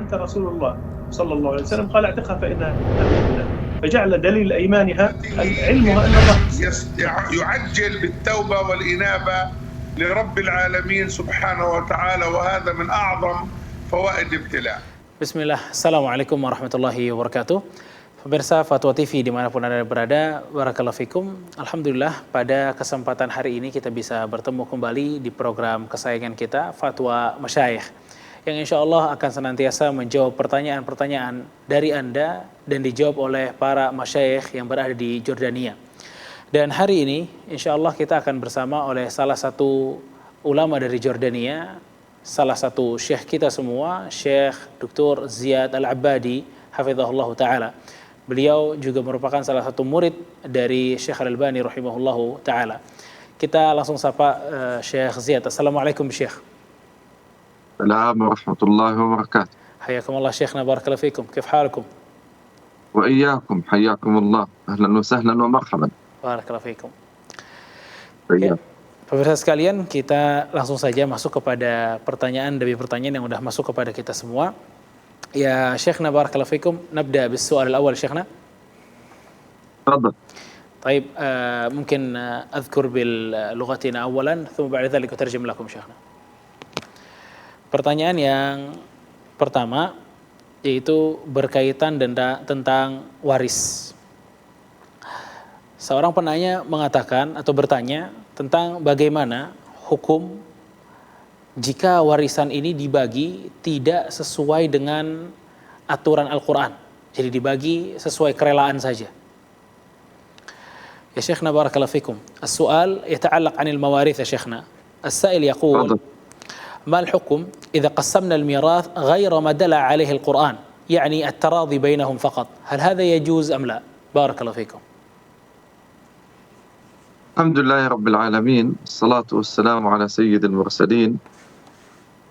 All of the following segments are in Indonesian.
أنت رسول الله صلى الله عليه وسلم قال اعتقها فإنها مؤمنة، فجعل دليل إيمانها علمها أن الله يعجل بالتوبة والإنابة لرب العالمين سبحانه وتعالى، وهذا من أعظم فوائد ابتلاء. Bismillah, Assalamualaikum warahmatullahi wabarakatuh. Pemirsa Fatwa TV dimanapun Anda berada, barakallahu fikum. Alhamdulillah pada kesempatan hari ini kita bisa bertemu kembali di program kesayangan kita, Fatwa Masyayikh, yang insya Allah akan senantiasa menjawab pertanyaan-pertanyaan dari Anda dan dijawab oleh para masyayikh yang berada di Jordania. Dan hari ini insya Allah kita akan bersama oleh salah satu ulama dari Jordania, salah satu syekh kita semua, Syekh Dr. Ziyad Al-Abadi hafizahullah ta'ala. Beliau juga merupakan salah satu murid dari Syekh Al-Albani rahimahullahu ta'ala. Kita langsung sapa Syekh Ziyad. Assalamualaikum Syekh. Assalamualaikum warahmatullahi wabarakatuh. Hayakumullah Syekhna, barakallahu fikum. Kif halakum? Wa iyyakum, hayakumullah. Ahlan wa sahlan wa marhaban. Barakallahu fikum. Ya. Pemirsa sekalian, kita langsung saja masuk kepada pertanyaan demi pertanyaan yang sudah masuk kepada kita semua. Ya Syekhna, barakallahu fikum. Nabda bis soal al-awwal Syekhna. Tafadhal. طيب ممكن أذكر بلغتنا أولا ثم بعد ذلك أترجم لكم شيخنا. Pertanyaan yang pertama yaitu berkaitan tentang waris. Seorang penanya mengatakan atau bertanya tentang bagaimana hukum jika warisan ini dibagi tidak sesuai dengan aturan Al-Quran. Jadi dibagi sesuai kerelaan saja. Ya Syekhna, barakallahu fikum. As-su'al yata'allaq 'anil mawarith ya Syekhna. As-sa'il yaqul ما الحكم إذا قسمنا الميراث غير ما دل عليه القرآن، يعني التراضي بينهم فقط، هل هذا يجوز أم لا؟ بارك الله فيكم. الحمد لله رب العالمين، الصلاة والسلام على سيد المرسلين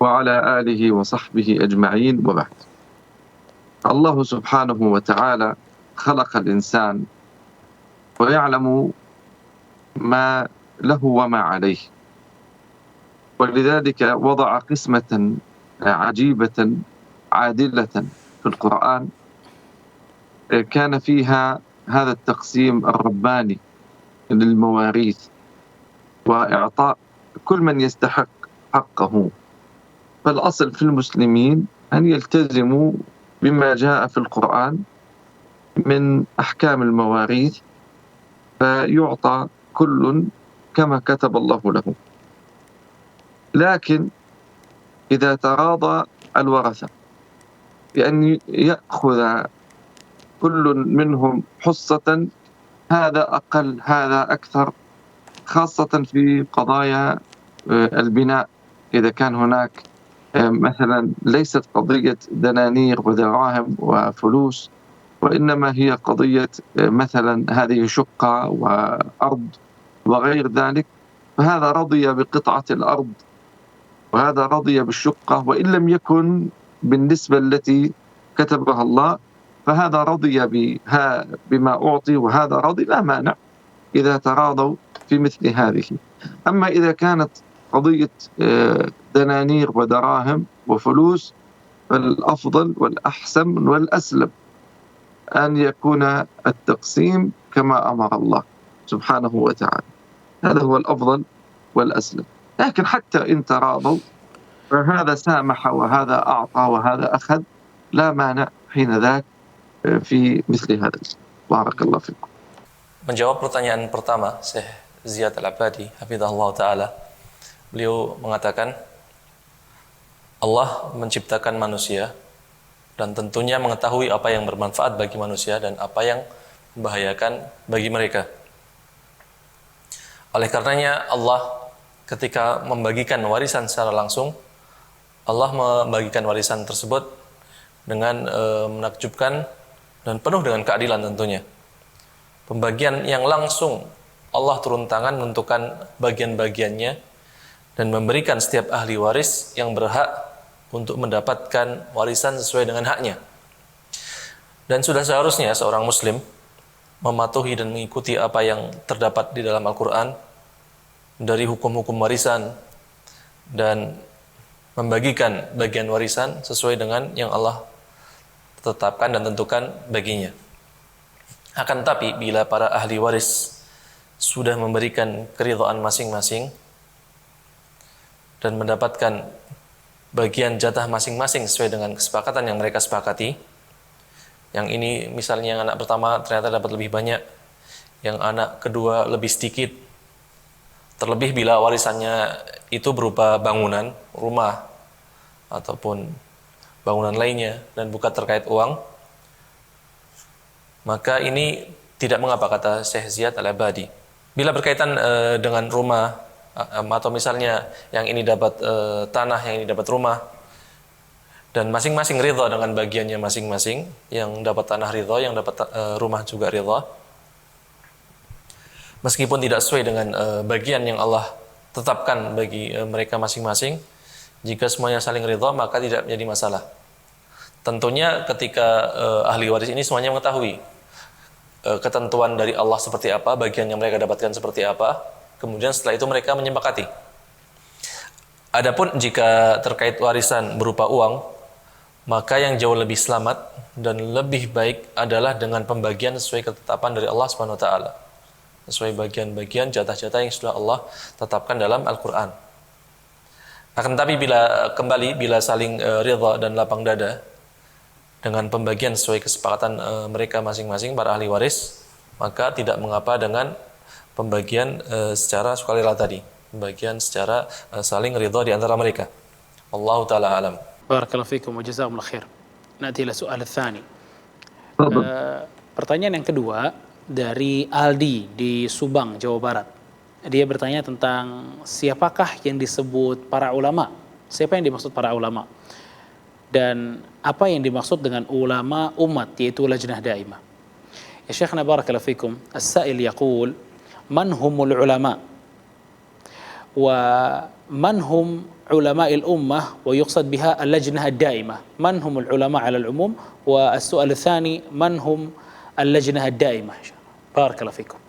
وعلى آله وصحبه أجمعين، وبعد. الله سبحانه وتعالى خلق الإنسان ويعلم ما له وما عليه، ولذلك وضع قسمة عجيبة عادلة في القرآن كان فيها هذا التقسيم الرباني للمواريث وإعطاء كل من يستحق حقه. فالأصل في المسلمين أن يلتزموا بما جاء في القرآن من أحكام المواريث، فيعطى كل كما كتب الله له. لكن إذا تراضى الورثة بأن يأخذ كل منهم حصة، هذا أقل هذا أكثر، خاصة في قضايا البناء. إذا كان هناك مثلا ليست قضية دنانير ودراهم وفلوس، وإنما هي قضية مثلا هذه شقة وأرض وغير ذلك، فهذا رضي بقطعة الأرض وهذا رضي بالشقة، وإن لم يكن بالنسبة التي كتبها الله، فهذا رضي بما أعطي وهذا رضي، لا مانع إذا تراضوا في مثل هذه. أما إذا كانت قضية دنانير ودراهم وفلوس، فالأفضل والأحسن والأسلم أن يكون التقسيم كما أمر الله سبحانه وتعالى، هذا هو الأفضل والأسلم. لكن حتى إن تراضوا فهذا سامح وهذا أعطى وهذا أخذ، لا مانع حين ذاك في مثل هذا. بارك الله فيكم. Menjawab pertanyaan pertama Syekh Ziyad Al-Abadi hafizahullah ta'ala, beliau mengatakan Allah menciptakan manusia dan tentunya mengetahui apa yang bermanfaat bagi manusia dan apa yang membahayakan bagi mereka. Oleh karenanya Allah ketika membagikan warisan secara langsung, Allah membagikan warisan tersebut dengan menakjubkan dan penuh dengan keadilan tentunya. Pembagian yang langsung, Allah turun tangan menentukan bagian-bagiannya dan memberikan setiap ahli waris yang berhak untuk mendapatkan warisan sesuai dengan haknya. Dan sudah seharusnya seorang muslim mematuhi dan mengikuti apa yang terdapat di dalam Al-Quran dari hukum-hukum warisan dan membagikan bagian warisan sesuai dengan yang Allah tetapkan dan tentukan baginya. Akan tetapi bila para ahli waris sudah memberikan keridhaan masing-masing dan mendapatkan bagian jatah masing-masing sesuai dengan kesepakatan yang mereka sepakati, yang ini misalnya yang anak pertama ternyata dapat lebih banyak, yang anak kedua lebih sedikit, terlebih bila warisannya itu berupa bangunan, rumah, ataupun bangunan lainnya dan bukan terkait uang, maka ini tidak mengapa, kata Syekh Ziyad Al-Abadi. Bila berkaitan dengan rumah, atau misalnya yang ini dapat tanah, yang ini dapat rumah, dan masing-masing ridha dengan bagiannya masing-masing, yang dapat tanah ridha, yang dapat rumah juga ridha, meskipun tidak sesuai dengan bagian yang Allah tetapkan bagi mereka masing-masing, jika semuanya saling ridha maka tidak menjadi masalah. Tentunya ketika ahli waris ini semuanya mengetahui ketentuan dari Allah seperti apa, bagian yang mereka dapatkan seperti apa, kemudian setelah itu mereka menyepakati. Adapun jika terkait warisan berupa uang, maka yang jauh lebih selamat dan lebih baik adalah dengan pembagian sesuai ketetapan dari Allah Subhanahu wa taala, sesuai bagian-bagian jatah-jatah yang sudah Allah tetapkan dalam Al-Qur'an. Akan tetapi bila saling ridha dan lapang dada dengan pembagian sesuai kesepakatan mereka masing-masing para ahli waris, maka tidak mengapa dengan pembagian secara sukarela tadi, pembagian secara saling ridha di antara mereka. Wallahu taala alam. Barakallahu fikum wa jazakumullah khair. Nanti ila soal tsani. Pertanyaan yang kedua dari Aldi di Subang, Jawa Barat. Dia bertanya tentang siapakah yang disebut para ulama? Siapa yang dimaksud para ulama? Dan apa yang dimaksud dengan ulama umat, yaitu lajnah daimah. Ya Syekhna barakallahu fikum, as-sa'il yaqul man humul ulama wa man hum علماء الأمة ويقصد بها اللجنة الدائمة. من هم العلماء على العموم؟ والسؤال الثاني من هم اللجنة الدائمة؟ بارك الله فيكم.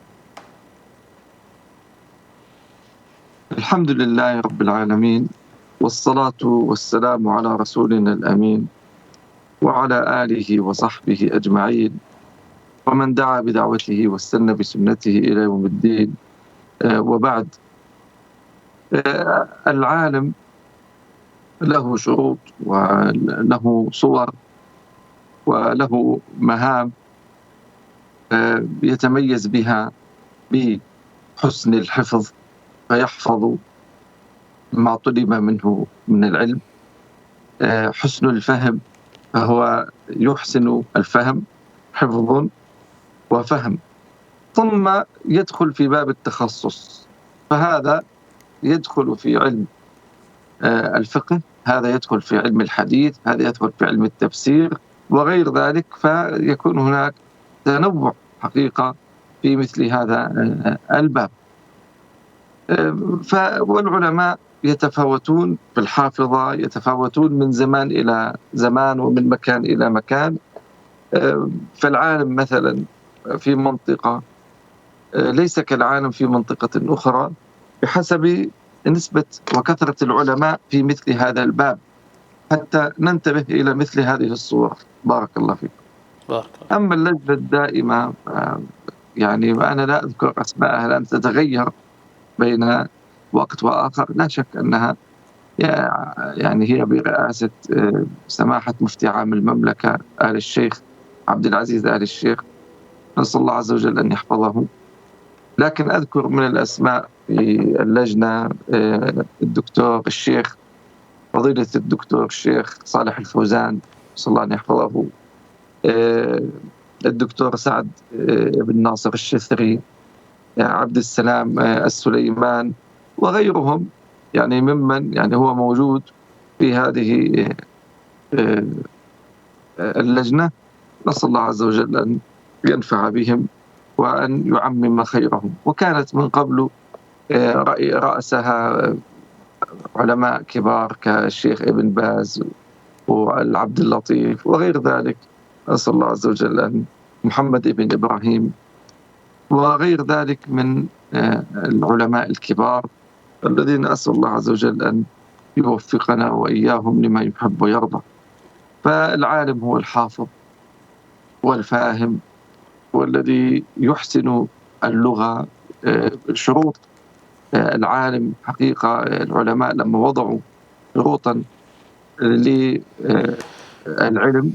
الحمد لله رب العالمين والصلاة والسلام على رسولنا الأمين وعلى آله وصحبه أجمعين ومن دعا بدعوته واستنى بسنته إلى يوم الدين. وبعد، العالم له شروط وله صور وله مهام يتميز بها بحسن الحفظ، فيحفظ ما طلب منه من العلم، حسن الفهم، فهو يحسن الفهم، حفظ وفهم، ثم يدخل في باب التخصص، فهذا يدخل في علم الفقه، هذا يدخل في علم الحديث، هذا يدخل في علم التفسير وغير ذلك، فيكون هناك تنوع حقيقة في مثل هذا الباب. والعلماء يتفاوتون في الحافظة، يتفاوتون من زمان إلى زمان ومن مكان إلى مكان. فالعالم مثلا في منطقة ليس كالعالم في منطقة أخرى بحسب نسبة وكثرة العلماء في مثل هذا الباب، حتى ننتبه إلى مثل هذه الصور. بارك الله فيكم. بارك الله. أما اللجنة الدائمة يعني أنا لا أذكر أسماءها لأن تتغير بين وقت وآخر، لا شك أنها يعني هي برئاسة سماحة مفتي عام المملكة آل الشيخ عبد العزيز آل الشيخ، نسأل الله عز وجل أن يحفظه. لكن أذكر من الأسماء في اللجنة الدكتور الشيخ فضيلة الدكتور الشيخ صالح الفوزان، نسأل الله أن يحفظه، الدكتور سعد بن ناصر الشثري، عبد السلام السليمان وغيرهم، يعني ممن يعني هو موجود في هذه اللجنة. نسأل الله عز وجل أن ينفع بهم وأن يعمم خيرهم. وكانت من قبل رأسها علماء كبار كالشيخ ابن باز والعبد اللطيف وغير ذلك، نسأل الله عز وجل أن محمد بن إبراهيم وغير ذلك من العلماء الكبار الذين أسأل الله عز وجل أن يوفقنا وإياهم لما يحب ويرضى. فالعالم هو الحافظ والفاهم والذي يحسن اللغة. شروط العالم حقيقة، العلماء لما وضعوا شروطا للعلم،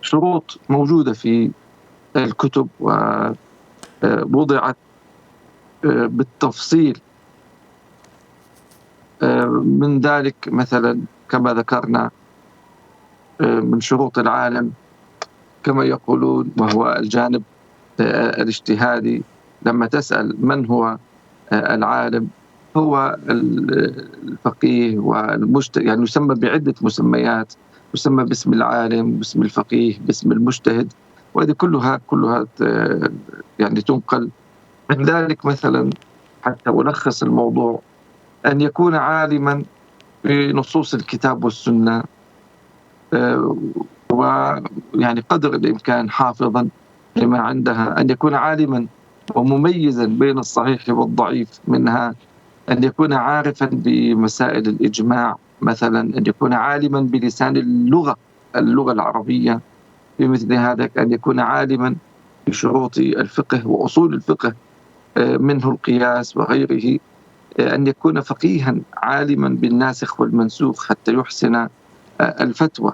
شروط موجودة في الكتب ووضعت بالتفصيل. من ذلك مثلا كما ذكرنا من شروط العالم كما يقولون، وهو الجانب الاجتهادي. لما تسأل من هو العالم، هو الفقيه والمجتهد، يعني يسمى بعدة مسميات، يسمى باسم العالم، باسم الفقيه، باسم المجتهد، وهذه كلها يعني تنقل. من ذلك مثلا حتى ألخص الموضوع، أن يكون عالما بنصوص الكتاب والسنة، ويعني قدر الإمكان حافظا لما عندها، أن يكون عالما ومميزا بين الصحيح والضعيف منها، أن يكون عارفا بمسائل الإجماع مثلا، أن يكون عالما بلسان اللغة العربية في مثل هذا، أن يكون عالما بشروط الفقه وأصول الفقه منه القياس وغيره، أن يكون فقيها عالما بالناسخ والمنسوخ حتى يحسن الفتوى،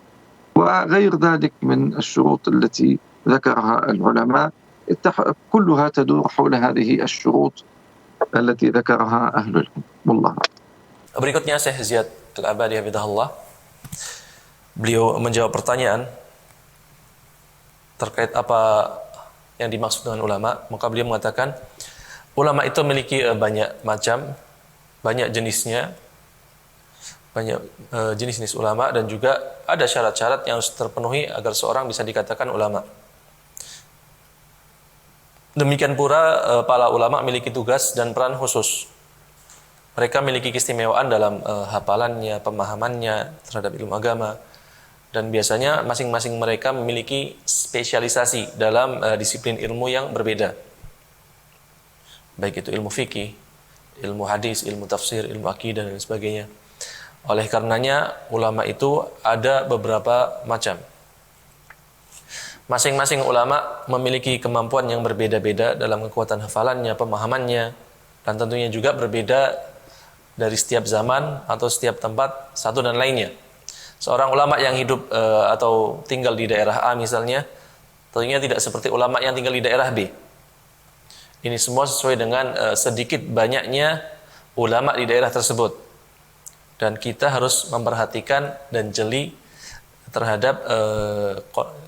وغير ذلك من الشروط التي ذكرها العلماء. كلها تدور حول هذه الشروط التي ذكرها أهل العلم. والله. Berikutnya Syekh Ziyad Al-Abadi hafizahullah. Beliau menjawab pertanyaan terkait apa yang dimaksud dengan ulama. Maka beliau mengatakan ulama itu memiliki banyak macam, banyak jenisnya, banyak jenis-jenis ulama, dan juga ada syarat-syarat yang harus terpenuhi agar seorang bisa dikatakan ulama. Demikian pula para ulama memiliki tugas dan peran khusus. Mereka memiliki keistimewaan dalam hafalannya, pemahamannya terhadap ilmu agama, dan biasanya masing-masing mereka memiliki spesialisasi dalam disiplin ilmu yang berbeda. Baik itu ilmu fikih, ilmu hadis, ilmu tafsir, ilmu akidah, dan sebagainya. Oleh karenanya ulama itu ada beberapa macam. Masing-masing ulama memiliki kemampuan yang berbeda-beda dalam kekuatan hafalannya, pemahamannya, dan tentunya juga berbeda dari setiap zaman atau setiap tempat satu dan lainnya. Seorang ulama yang hidup atau tinggal di daerah A misalnya, tentunya tidak seperti ulama yang tinggal di daerah B. Ini semua sesuai dengan sedikit banyaknya ulama di daerah tersebut. Dan kita harus memperhatikan dan jeli terhadap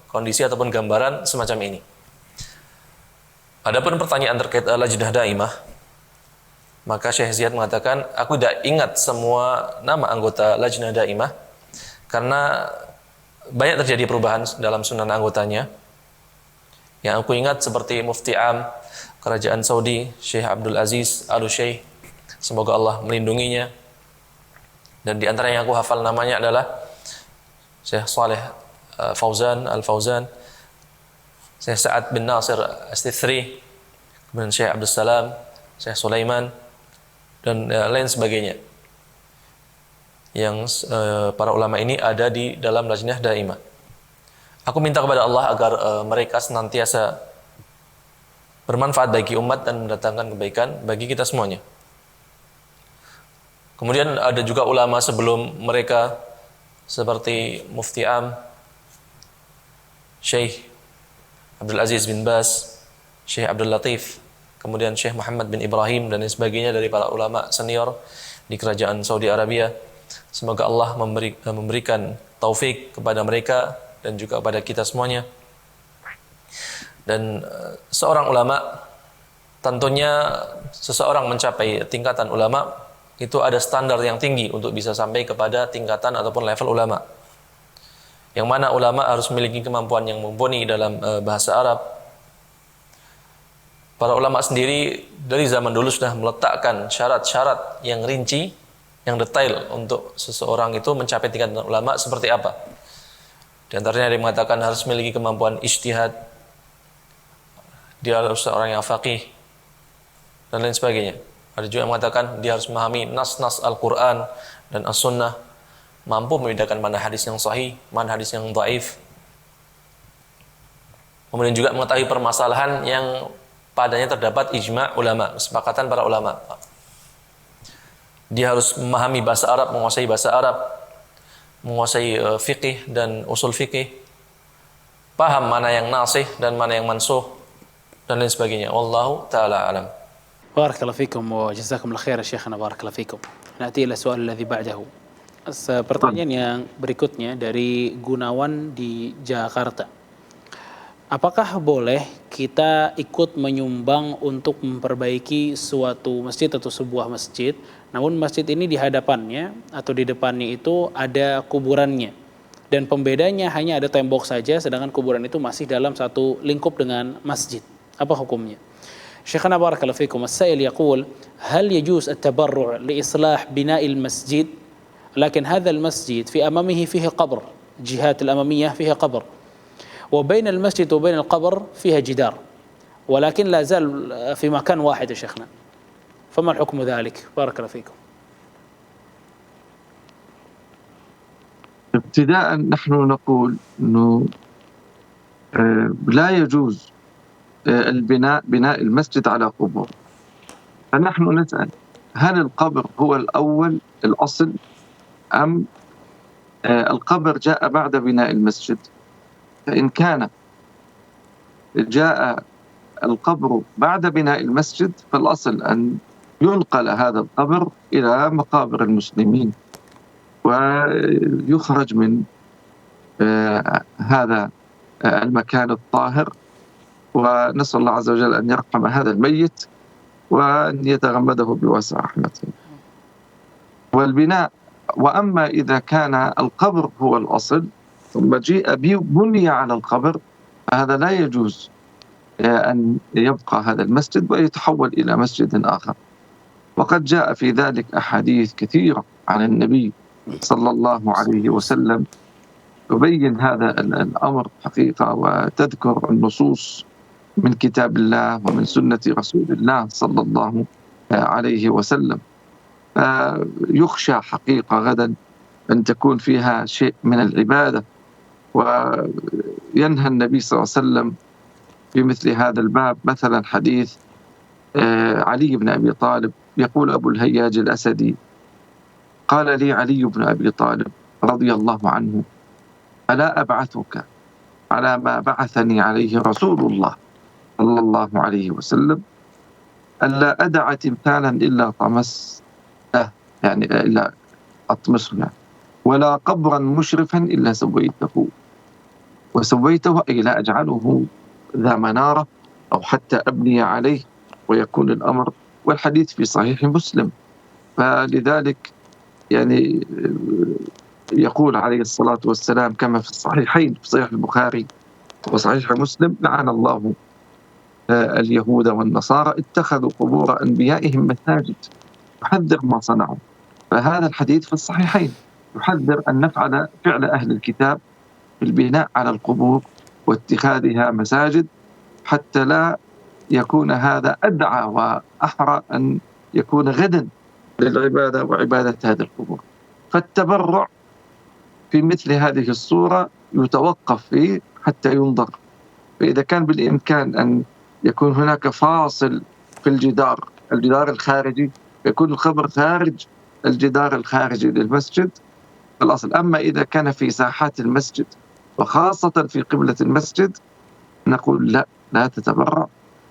kondisi ataupun gambaran semacam ini. Adapun pertanyaan terkait lajnah daimah, maka Syekh Ziyad mengatakan, aku tidak ingat semua nama anggota lajnah daimah karena banyak terjadi perubahan dalam sunan anggotanya. Yang aku ingat seperti Mufti Am Kerajaan Saudi, Syekh Abdul Aziz Al-Syekh, semoga Allah melindunginya. Dan di antara yang aku hafal namanya adalah Syekh Saleh Fauzan Al-Fauzan, Syekh Sa'ad bin Nasir As-Tithri, kemudian Syekh Abdul Salam, Syekh Sulaiman, dan lain sebagainya. Yang para ulama ini ada di dalam lajnah daimah. Aku minta kepada Allah agar mereka senantiasa bermanfaat bagi umat dan mendatangkan kebaikan bagi kita semuanya. Kemudian ada juga ulama sebelum mereka seperti Mufti Am, Syekh Abdul Aziz bin Baz, Syekh Abdul Latif, kemudian Syekh Muhammad bin Ibrahim, dan sebagainya dari para ulama senior di kerajaan Saudi Arabia. Semoga Allah memberikan taufik kepada mereka dan juga kepada kita semuanya. Dan seorang ulama, tentunya seseorang mencapai tingkatan ulama itu ada standar yang tinggi untuk bisa sampai kepada tingkatan ataupun level ulama. Yang mana ulama harus memiliki kemampuan yang mumpuni dalam bahasa Arab. Para ulama sendiri dari zaman dulu sudah meletakkan syarat-syarat yang rinci, yang detail untuk seseorang itu mencapai tingkatan ulama seperti apa. Di antaranya dia mengatakan harus memiliki kemampuan ijtihad, dia harus seorang yang faqih, dan lain sebagainya. Ada juga yang mengatakan dia harus memahami nas-nas Al-Quran dan as-sunnah mampu membedakan mana hadis yang sahih, mana hadis yang dhaif. Kemudian juga mengetahui permasalahan yang padanya terdapat ijma' ulama, kesepakatan para ulama. Dia harus memahami bahasa Arab, menguasai bahasa Arab, menguasai fikih dan usul fikih, paham mana yang nasih dan mana yang mansuh, dan lain sebagainya. Wallahu ta'ala alam. Barakallahu fikum wa jazakumullah khair Syekhana, barakallahu fikum. Nanti ila soal alladhi ba'dahu. Pertanyaan yang berikutnya dari Gunawan di Jakarta. Apakah boleh kita ikut menyumbang untuk memperbaiki suatu masjid atau sebuah masjid, namun masjid ini di hadapannya atau di depannya itu ada kuburannya, dan pembedanya hanya ada tembok saja, sedangkan kuburan itu masih dalam satu lingkup dengan masjid. Apa hukumnya? Syekhana barakallahu fikum, as-sa'il yaqul, hal yajuz at-tabarru' li islah bina'il masjid, lakin hadha al-masjid fi amamihi fihi qabr, jihat al-amamiyah fihi qabr, وبين المسجد وبين القبر فيها جدار ولكن لا زال في مكان واحد يا شيخنا، فما الحكم ذلك؟ بارك الله فيكم. ابتداء نحن نقول أنه لا يجوز بناء المسجد على قبور، فنحن نسأل هل القبر هو الأول الأصل أم القبر جاء بعد بناء المسجد؟ فإن كان جاء القبر بعد بناء المسجد فالأصل أن ينقل هذا القبر إلى مقابر المسلمين ويخرج من هذا المكان الطاهر، ونسأل الله عز وجل أن يرحم هذا الميت وأن يتغمده بواسع رحمته. والبناء، وأما إذا كان القبر هو الأصل ثم جيء بني على القبر فهذا لا يجوز أن يبقى هذا المسجد ويتحول إلى مسجد آخر. وقد جاء في ذلك أحاديث كثيرة عن النبي صلى الله عليه وسلم تبين هذا الأمر حقيقة وتذكر النصوص من كتاب الله ومن سنة رسول الله صلى الله عليه وسلم. يخشى حقيقة غدا أن تكون فيها شيء من العبادة، وينهى النبي صلى الله عليه وسلم في مثل هذا الباب. مثلا حديث علي بن أبي طالب، يقول أبو الهياج الأسدي قال لي علي بن أبي طالب رضي الله عنه ألا أبعثك على ما بعثني عليه رسول الله صلى الله عليه وسلم ألا أدع تمثالا إلا طمسته، يعني إلا أطمسه، ولا قبرا مشرفا إلا سويته، وسويته أي لا أجعله ذا منارة أو حتى أبني عليه ويكون الأمر. والحديث في صحيح مسلم. فلذلك يعني يقول عليه الصلاة والسلام كما في الصحيحين، في صحيح البخاري وصحيح مسلم، لعن الله اليهود والنصارى اتخذوا قبور أنبيائهم مساجد، يحذر ما صنعوا. فهذا الحديث في الصحيحين يحذر أن نفعل فعل أهل الكتاب في البناء على القبور واتخاذها مساجد، حتى لا يكون هذا أدعى وأحرى أن يكون غدا للعبادة وعبادة هذه القبور. فالتبرع في مثل هذه الصورة يتوقف فيه حتى ينظر. فإذا كان بالإمكان أن يكون هناك فاصل في الجدار الخارجي، يكون القبر خارج الجدار الخارجي للمسجد الأصل. أما إذا كان في ساحات المسجد وخاصة في قبلة المسجد نقول لا تتبرع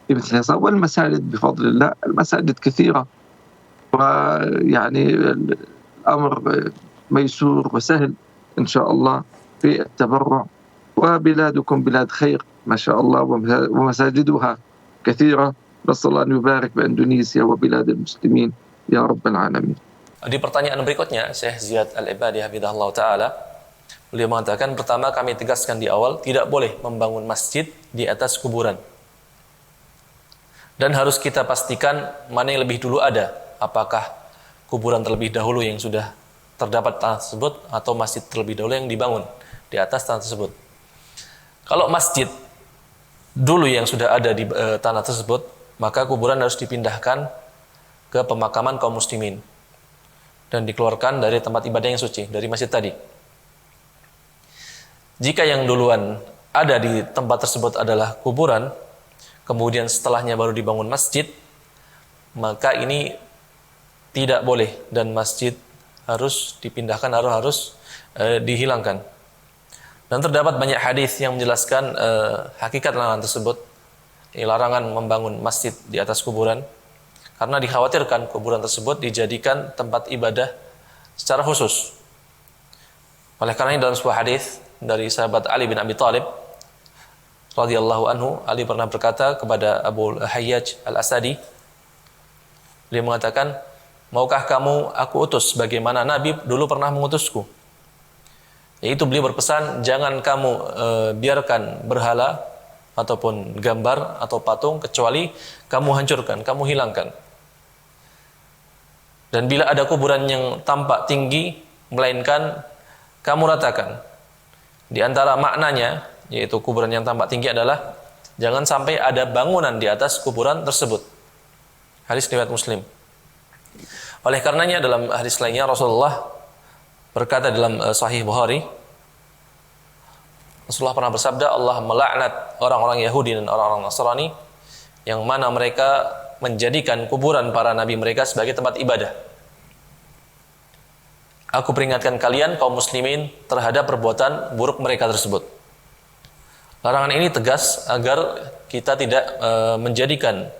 في مثل هذا. والمساجد بفضل الله المساجد كثيرة، ويعني الأمر ميسور وسهل إن شاء الله في التبرع. وبلادكم بلاد خير ما شاء الله، ومساجدها كثيرة. نسأل الله أن يبارك بإندونيسيا وبلاد المسلمين يا رب العالمين. Di pertanyaan berikutnya, Syekh Ziyad Al-Ibadi hafizahullah ta'ala, beliau mengatakan, pertama kami tegaskan di awal, tidak boleh membangun masjid di atas kuburan. Dan harus kita pastikan mana yang lebih dulu ada, apakah kuburan terlebih dahulu yang sudah terdapat tanah tersebut, atau masjid terlebih dahulu yang dibangun di atas tanah tersebut. Kalau masjid dulu yang sudah ada di tanah tersebut, maka kuburan harus dipindahkan ke pemakaman kaum muslimin. dan dikeluarkan dari tempat ibadah yang suci, dari masjid tadi. Jika yang duluan ada di tempat tersebut adalah kuburan, kemudian setelahnya baru dibangun masjid, maka ini tidak boleh dan masjid harus dipindahkan, harus dihilangkan. Dan terdapat banyak hadis yang menjelaskan hakikat larangan tersebut, larangan membangun masjid di atas kuburan, karena dikhawatirkan kuburan tersebut dijadikan tempat ibadah secara khusus. Oleh karena dalam sebuah hadis dari sahabat Ali bin Abi Thalib radhiyallahu anhu, Ali pernah berkata kepada Abu Hayyaj Al-Asadi, beliau mengatakan, maukah kamu aku utus bagaimana Nabi dulu pernah mengutusku? Yaitu beliau berpesan, jangan kamu biarkan berhala ataupun gambar atau patung kecuali kamu hancurkan, kamu hilangkan. Dan bila ada kuburan yang tampak tinggi, melainkan kamu ratakan. Di antara maknanya, yaitu kuburan yang tampak tinggi adalah jangan sampai ada bangunan di atas kuburan tersebut. Hadis riwayat Muslim. Oleh karenanya dalam hadis lainnya Rasulullah berkata dalam Sahih Bukhari, Rasulullah pernah bersabda, Allah melaknat orang-orang Yahudi dan orang-orang Nasrani yang mana mereka menjadikan kuburan para nabi mereka sebagai tempat ibadah. Aku peringatkan kalian kaum muslimin terhadap perbuatan buruk mereka tersebut. Larangan ini tegas agar kita tidak menjadikan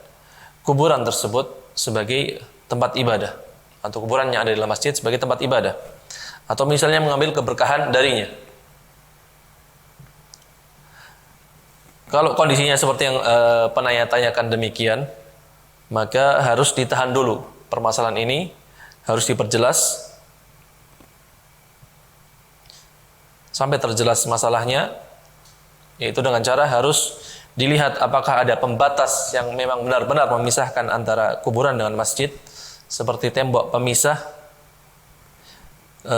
kuburan tersebut sebagai tempat ibadah, atau kuburan yang ada di dalam masjid sebagai tempat ibadah, atau misalnya mengambil keberkahan darinya. Kalau kondisinya seperti yang penanya tanyakan demikian, maka harus ditahan dulu permasalahan ini, harus diperjelas sampai terjelas masalahnya, yaitu dengan cara harus dilihat apakah ada pembatas yang memang benar-benar memisahkan antara kuburan dengan masjid, seperti tembok pemisah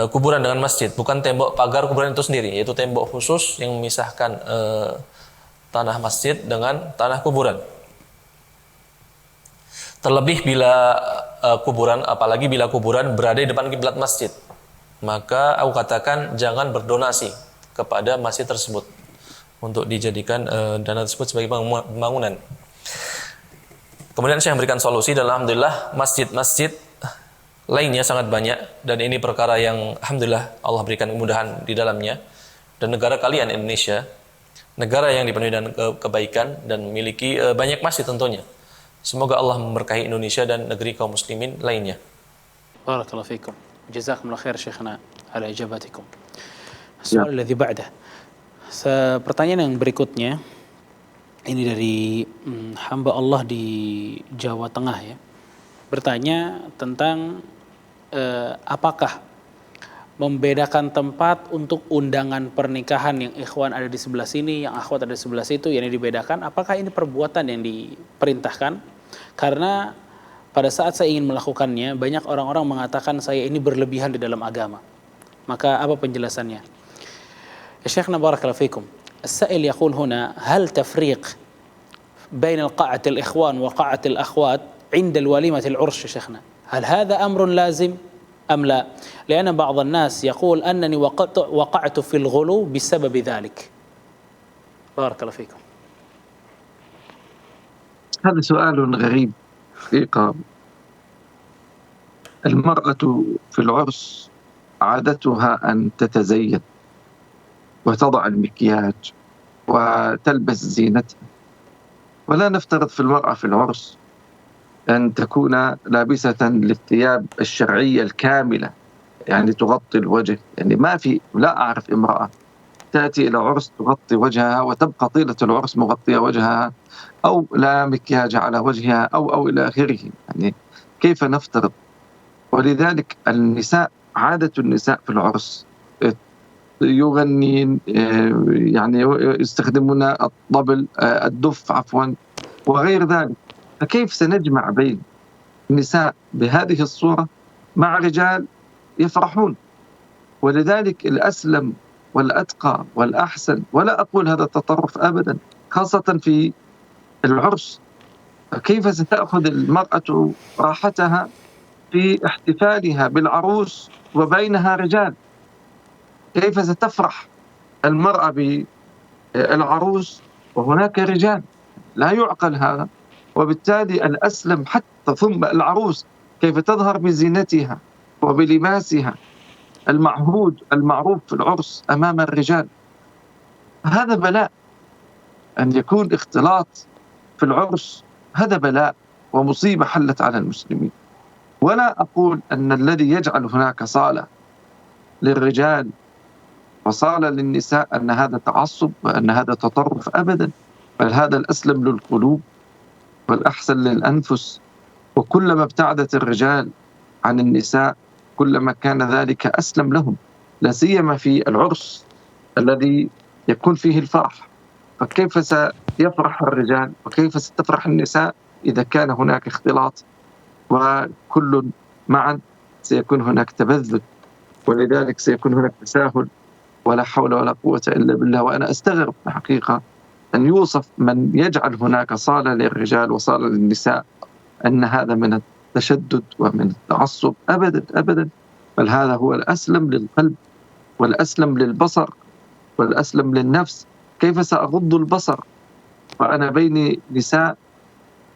kuburan dengan masjid, bukan tembok pagar kuburan itu sendiri, yaitu tembok khusus yang memisahkan tanah masjid dengan tanah kuburan. Terlebih bila kuburan, apalagi bila kuburan berada di depan kiblat masjid, maka aku katakan jangan berdonasi kepada masjid tersebut untuk dijadikan dana tersebut sebagai pembangunan. Kemudian saya memberikan solusi, dan alhamdulillah masjid-masjid lainnya sangat banyak, dan ini perkara yang alhamdulillah Allah berikan kemudahan di dalamnya. Dan negara kalian Indonesia, negara yang dipenuhi dengan kebaikan dan memiliki banyak masjid tentunya. Semoga Allah memberkahi Indonesia dan negeri kaum muslimin lainnya. Barakallahu fikum. Jazakumullah khair Syekhna ala ijabatikum. Soal alladhi ba'dah. Pertanyaan yang berikutnya ini dari hamba Allah di Jawa Tengah ya. Bertanya tentang apakah membedakan tempat untuk undangan pernikahan yang ikhwan ada di sebelah sini, yang akhwat ada di sebelah situ, yang dibedakan, apakah ini perbuatan yang diperintahkan? Karena pada saat saya ingin melakukannya, banyak orang-orang mengatakan saya ini berlebihan di dalam agama. Maka apa penjelasannya? Ya Syekhna barakallahu fikum. As-sa'il yaqul huna, hal tafriq bain al-qa'at al-ikhwan wa qa'at al-akhwat 'inda al-walimah al-'ursh ya Syekhna? Hal hadha amrun lazim أم لا؟ لأن بعض الناس يقول أنني وقعت في الغلو بسبب ذلك. بارك الله فيكم. هذا سؤال غريب حقيقة. المرأة في العرس عادتها أن تتزين وتضع المكياج وتلبس زينتها، ولا نفترض في المرأة في العرس أن تكون لابسة للثياب الشرعية الكاملة، يعني تغطي الوجه. يعني لا أعرف امرأة تأتي إلى عرس تغطي وجهها وتبقى طيلة العرس مغطية وجهها، أو لا مكياج على وجهها أو إلى آخره. يعني كيف نفترض؟ ولذلك النساء، عادة النساء في العرس يغنين، يعني يستخدمون الطبل، الدف عفوا، وغير ذلك. فكيف سنجمع بين النساء بهذه الصورة مع رجال يفرحون؟ ولذلك الأسلم والأتقى والأحسن، ولا أقول هذا التطرف أبدا، خاصة في العرس. كيف ستأخذ المرأة راحتها في احتفالها بالعروس وبينها رجال. كيف ستفرح المرأة بالعروس وهناك رجال؟ لا يعقل هذا. وبالتالي الأسلم حتى ثم العروس كيف تظهر بزينتها وبلباسها المعهود المعروف في العرس أمام الرجال. هذا بلاء، أن يكون اختلاط في العرس هذا بلاء ومصيبة حلت على المسلمين. ولا أقول أن الذي يجعل هناك صالة للرجال وصالة للنساء أن هذا تعصب وأن هذا تطرف، أبدا، بل هذا الأسلم للقلوب والأحسن للأنفس. وكلما ابتعدت الرجال عن النساء كلما كان ذلك أسلم لهم، لا سيما في العرس الذي يكون فيه الفرح. فكيف سيفرح الرجال وكيف ستفرح النساء إذا كان هناك اختلاط وكل معا؟ سيكون هناك تبذل، ولذلك سيكون هناك تساهل ولا حول ولا قوة إلا بالله. وأنا أستغرب الحقيقة أن يوصف من يجعل هناك صالة للرجال وصالة للنساء أن هذا من التشدد ومن التعصب. أبدا أبدا، بل هذا هو الأسلم للقلب والأسلم للبصر والأسلم للنفس. كيف سأغض البصر وأنا بيني نساء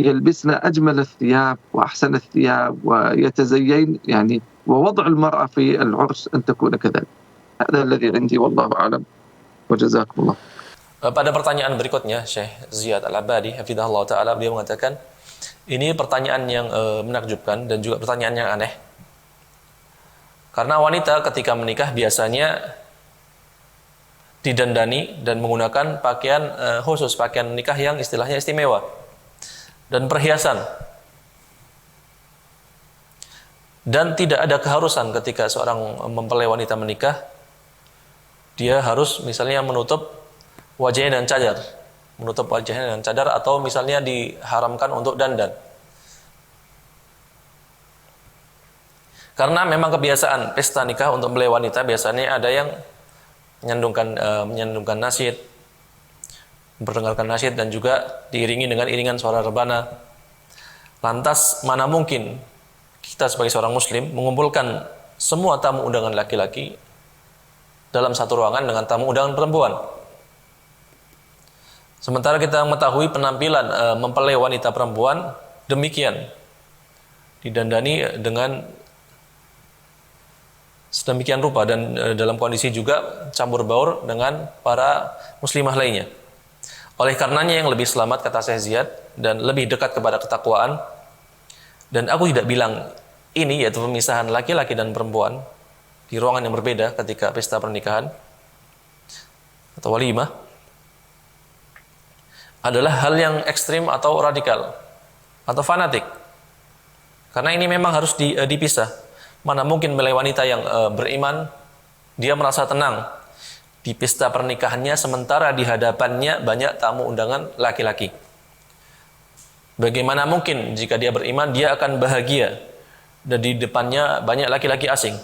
يلبسن أجمل الثياب وأحسن الثياب ويتزين، يعني ووضع المرأة في العرس أن تكون كذلك. هذا الذي عندي والله أعلم وجزاكم الله. Pada pertanyaan berikutnya, Syekh Ziyad Al-Abadi, hafizahullah ta'ala, beliau mengatakan, ini pertanyaan yang menakjubkan dan juga pertanyaan yang aneh. Karena wanita ketika menikah biasanya didandani dan menggunakan pakaian khusus, pakaian nikah yang istilahnya istimewa, dan perhiasan. Dan tidak ada keharusan ketika seorang mempelai wanita menikah, dia harus misalnya menutup wajahnya dengan cadar, menutup wajahnya dengan cadar, atau misalnya diharamkan untuk dandan. Karena memang kebiasaan pesta nikah untuk mempelai wanita biasanya ada yang menyandungkan nasyid, memperdengarkan nasyid, dan juga diiringi dengan iringan suara rebana. Lantas mana mungkin kita sebagai seorang muslim mengumpulkan semua tamu undangan laki-laki dalam satu ruangan dengan tamu undangan perempuan? Sementara kita mengetahui penampilan mempelai wanita perempuan demikian, didandani dengan sedemikian rupa dan dalam kondisi juga campur baur dengan para muslimah lainnya. Oleh karenanya yang lebih selamat, kata Syekh Ziyad, dan lebih dekat kepada ketakwaan, dan aku tidak bilang ini yaitu pemisahan laki-laki dan perempuan di ruangan yang berbeda ketika pesta pernikahan atau walimah, adalah hal yang ekstrim atau radikal atau fanatik. Karena ini memang harus dipisah. Mana mungkin mempelai wanita yang beriman, dia merasa tenang di pesta pernikahannya sementara di hadapannya banyak tamu undangan laki-laki. Bagaimana mungkin jika dia beriman dia akan bahagia dan di depannya banyak laki-laki asing?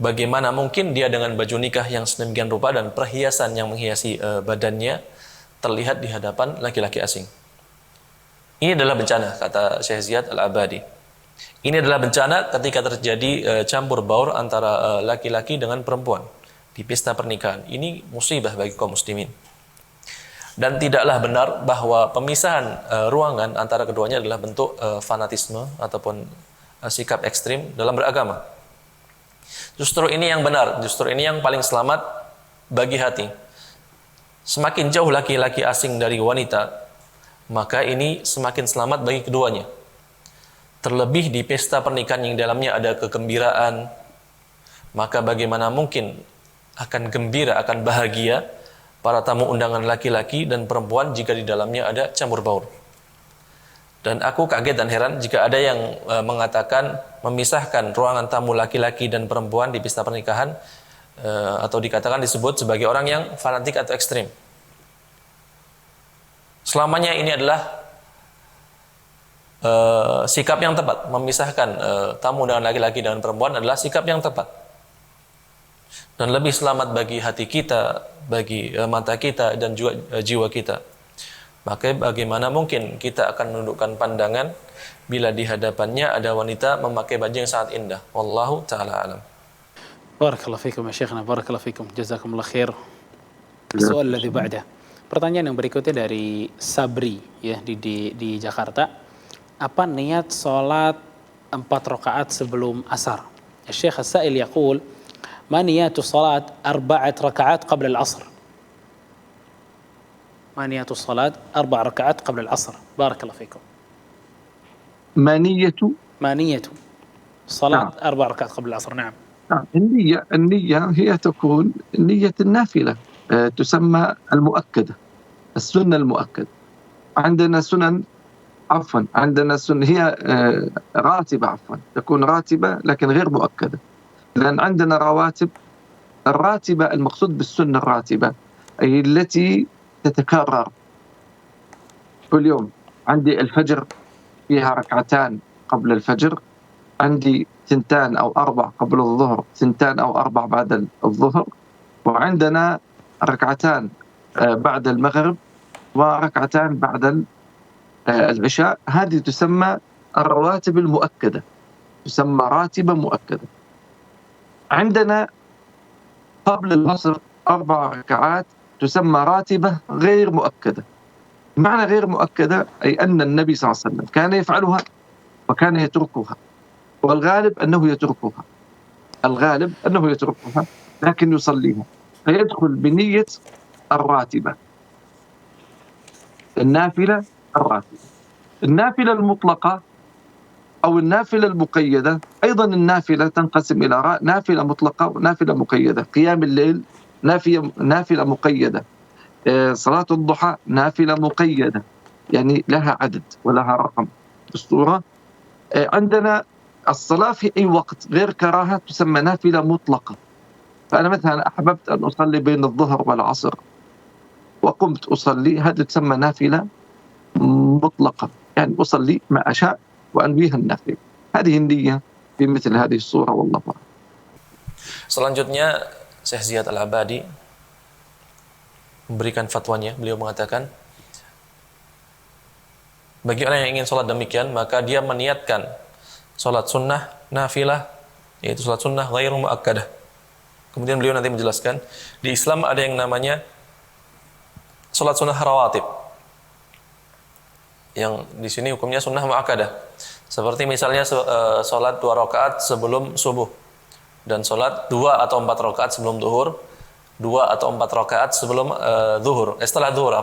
Bagaimana mungkin dia dengan baju nikah yang sedemikian rupa dan perhiasan yang menghiasi badannya terlihat di hadapan laki-laki asing? Ini adalah bencana, kata Syekh Ziyad Al-Abadi. Ini adalah bencana ketika terjadi campur baur antara laki-laki dengan perempuan di pesta pernikahan. Ini musibah bagi kaum muslimin. Dan tidaklah benar bahwa pemisahan ruangan antara keduanya adalah bentuk fanatisme ataupun sikap ekstrim dalam beragama. Justru ini yang benar, justru ini yang paling selamat bagi hati. Semakin jauh laki-laki asing dari wanita, maka ini semakin selamat bagi keduanya. Terlebih di pesta pernikahan yang dalamnya ada kegembiraan, maka bagaimana mungkin akan gembira, akan bahagia para tamu undangan laki-laki dan perempuan jika di dalamnya ada campur baur. Dan aku kaget dan heran jika ada yang mengatakan memisahkan ruangan tamu laki-laki dan perempuan di pesta pernikahan, atau dikatakan disebut sebagai orang yang fanatik atau ekstrim. Selamanya ini adalah sikap yang tepat. Memisahkan tamu dengan laki-laki dan perempuan adalah sikap yang tepat. Dan lebih selamat bagi hati kita, bagi mata kita dan juga jiwa kita. Maka bagaimana mungkin kita akan menundukkan pandangan bila di hadapannya ada wanita memakai baju yang sangat indah. Wallahu ta'ala alam. Barakallahu fikum ya Syekhna, barakallahu fikum. Jazakumullah khair. Soal yang ba'da. Pertanyaan yang berikutnya dari Sabri ya di Jakarta. Apa niat salat 4 rakaat sebelum asar? Ya Syekh As-Sa'il yaqul, "Ma niyatu salat 4 rakaat qabla al-'asr?" ما نية الصلاة 4 ركعات قبل العصر. بارك الله فيكم. ما نية صلاة 4 ركعات قبل العصر. نعم. النية هي تكون نية النافلة، تسمى المؤكدة، السنة المؤكدة. عندنا سنن هي راتبة، تكون راتبة لكن غير مؤكدة، لأن عندنا رواتب. الراتبة المقصود بالسنة الراتبة أي التي تتكرر كل يوم. عندي الفجر فيها ركعتان قبل الفجر، عندي 2 أو 4 قبل الظهر، 2 أو 4 بعد الظهر، وعندنا ركعتان بعد المغرب وركعتان بعد العشاء. هذه تسمى الرواتب المؤكدة، تسمى راتبة مؤكدة. عندنا قبل العصر 4 ركعات تسمى راتبة غير مؤكدة. معنى غير مؤكدة أي أن النبي صلى الله عليه وسلم كان يفعلها وكان يتركها، والغالب أنه يتركها لكن يصليها، فيدخل بنية الراتبة، النافلة المطلقة أو النافلة المقيدة. أيضا النافلة تنقسم إلى نافلة مطلقة ونافلة مقيدة. قيام الليل نافلة مقيدة، صلاة الضحى نافلة مقيدة، يعني لها عدد ولها رقم بالصورة. عندنا الصلاة في أي وقت غير كراهة تسمى نافلة مطلقة. فأنا مثلا أحببت أن أصلي بين الظهر والعصر وقمت أصلي، هذه تسمى نافلة مطلقة، يعني أصلي ما أشاء وأنويها النافلة. هذه النية في مثل هذه الصورة والله أعلم. Selanjutnya Syekh Ziyad Al-Abadi memberikan fatwanya. Beliau mengatakan, bagi orang yang ingin sholat demikian, maka dia meniatkan sholat sunnah nafilah, yaitu sholat sunnah ghairu muakkadah. Kemudian beliau nanti menjelaskan, di Islam ada yang namanya sholat sunnah rawatib, yang di sini hukumnya sunnah muakkadah. Seperti misalnya sholat 2 rakaat sebelum subuh, dan sholat 2 atau 4 rakaat sebelum zuhur, 2 atau 4 rakaat sebelum setelah zuhur,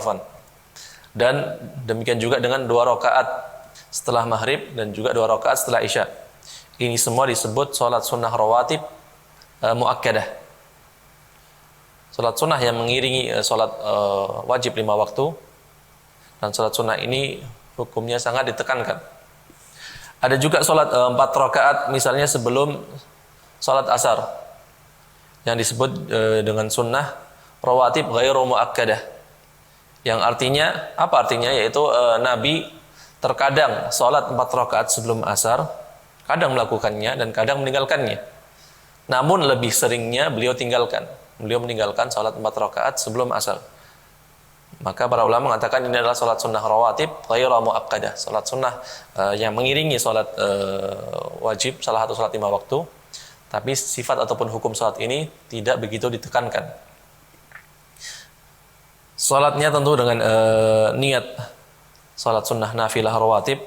dan demikian juga dengan 2 rakaat setelah maghrib dan juga 2 rakaat setelah isya. Ini semua disebut sholat sunnah rawatib muakkadah. Sholat sunnah yang mengiringi sholat wajib 5 waktu, dan sholat sunnah ini hukumnya sangat ditekankan. Ada juga sholat 4 rakaat misalnya sebelum sholat asar, yang disebut dengan sunnah rawatib ghairu muakkadah, yang artinya apa artinya, yaitu Nabi terkadang sholat 4 rakaat sebelum asar, kadang melakukannya dan kadang meninggalkannya. Namun lebih seringnya beliau meninggalkan sholat 4 rakaat sebelum asar. Maka para ulama mengatakan ini adalah sholat sunnah rawatib ghairu muakkadah, sholat sunnah yang mengiringi sholat wajib, salah satu sholat 5 waktu. Tapi sifat ataupun hukum salat ini tidak begitu ditekankan. Salatnya tentu dengan niat salat sunnah nafilah rawatib.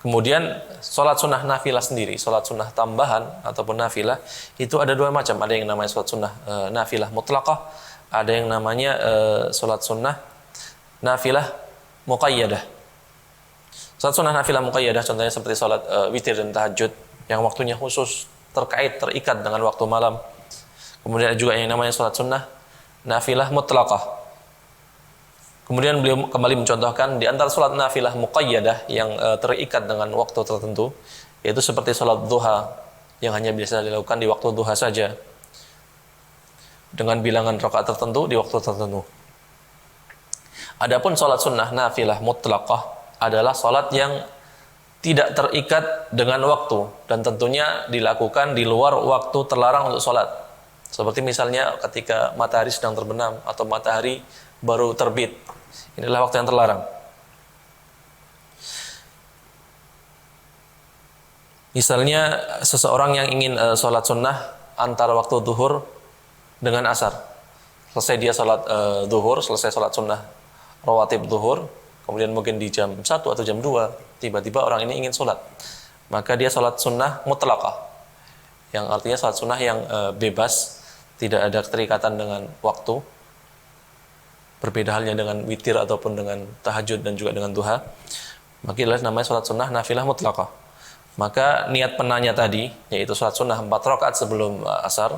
Kemudian salat sunnah nafilah sendiri, salat sunnah tambahan ataupun nafilah itu ada 2 macam. Ada yang namanya salat sunnah nafilah mutlaqah, ada yang namanya salat sunnah nafilah muqayyadah. Salat sunnah nafilah muqayyadah contohnya seperti salat witir dan tahajud yang waktunya khusus, terikat dengan waktu malam. Kemudian ada juga yang namanya salat sunnah nafilah mutlaqah. Kemudian beliau kembali mencontohkan di antara salat nafilah muqayyadah yang terikat dengan waktu tertentu, yaitu seperti salat duha yang hanya bisa dilakukan di waktu duha saja dengan bilangan rakaat tertentu di waktu tertentu. Adapun salat sunnah nafilah mutlaqah adalah salat yang tidak terikat dengan waktu dan tentunya dilakukan di luar waktu terlarang untuk salat. Seperti misalnya ketika matahari sedang terbenam atau matahari baru terbit. Inilah waktu yang terlarang. Misalnya seseorang yang ingin sholat sunnah antara waktu duhur dengan asar. Selesai dia sholat duhur, selesai sholat sunnah rawatib duhur, kemudian mungkin di jam 1 atau jam 2, tiba-tiba orang ini ingin sholat. Maka dia sholat sunnah mutlaqah, yang artinya sholat sunnah yang bebas, tidak ada keterikatan dengan waktu. Berbeda halnya dengan witir ataupun dengan tahajud dan juga dengan duha. Maka adalah namanya sholat sunnah nafilah mutlaqah. Maka niat penanya tadi, yaitu sholat sunnah 4 rakaat sebelum asar,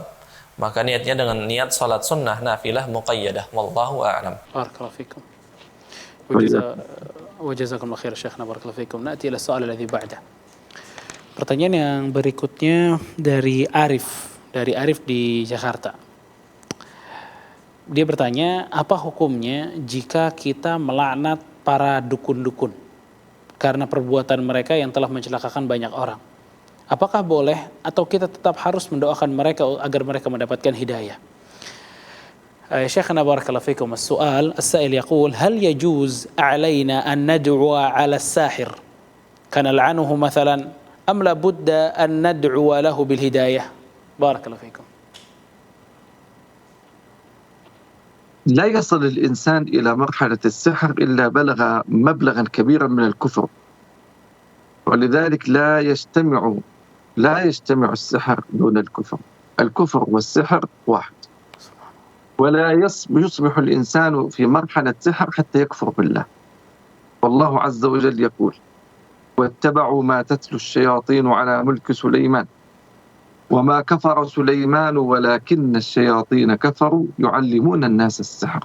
maka niatnya dengan niat sholat sunnah nafilah muqayyadah. Wallahu a'lam. Barakallahu fikum. Wajazakumullah khair Syekhna, barakallahu fikum. Na'ti ila soal alladhi ba'dah. Pertanyaan yang berikutnya dari Arif di Jakarta. Dia bertanya, apa hukumnya jika kita melaknat para dukun-dukun karena perbuatan mereka yang telah mencelakakan banyak orang? Apakah boleh atau kita tetap harus mendoakan mereka agar mereka mendapatkan hidayah? Syekhana barakallahu fikum, as-sa'il yaqul, hal yajuz alaina an nad'ua 'ala as-sahir kana la'anuhu mathalan am la budda an nad'ua lahu bil hidayah? Barakallahu fikum. لا يصل الإنسان إلى مرحلة السحر إلا بلغ مبلغا كبيرا من الكفر، ولذلك لا يجتمع السحر دون الكفر. الكفر والسحر واحد، ولا يصبح الإنسان في مرحلة سحر حتى يكفر بالله. والله عز وجل يقول: واتبعوا ما تتلو الشياطين على ملك سليمان وما كفر سليمان ولكن الشياطين كفروا يعلمون الناس السحر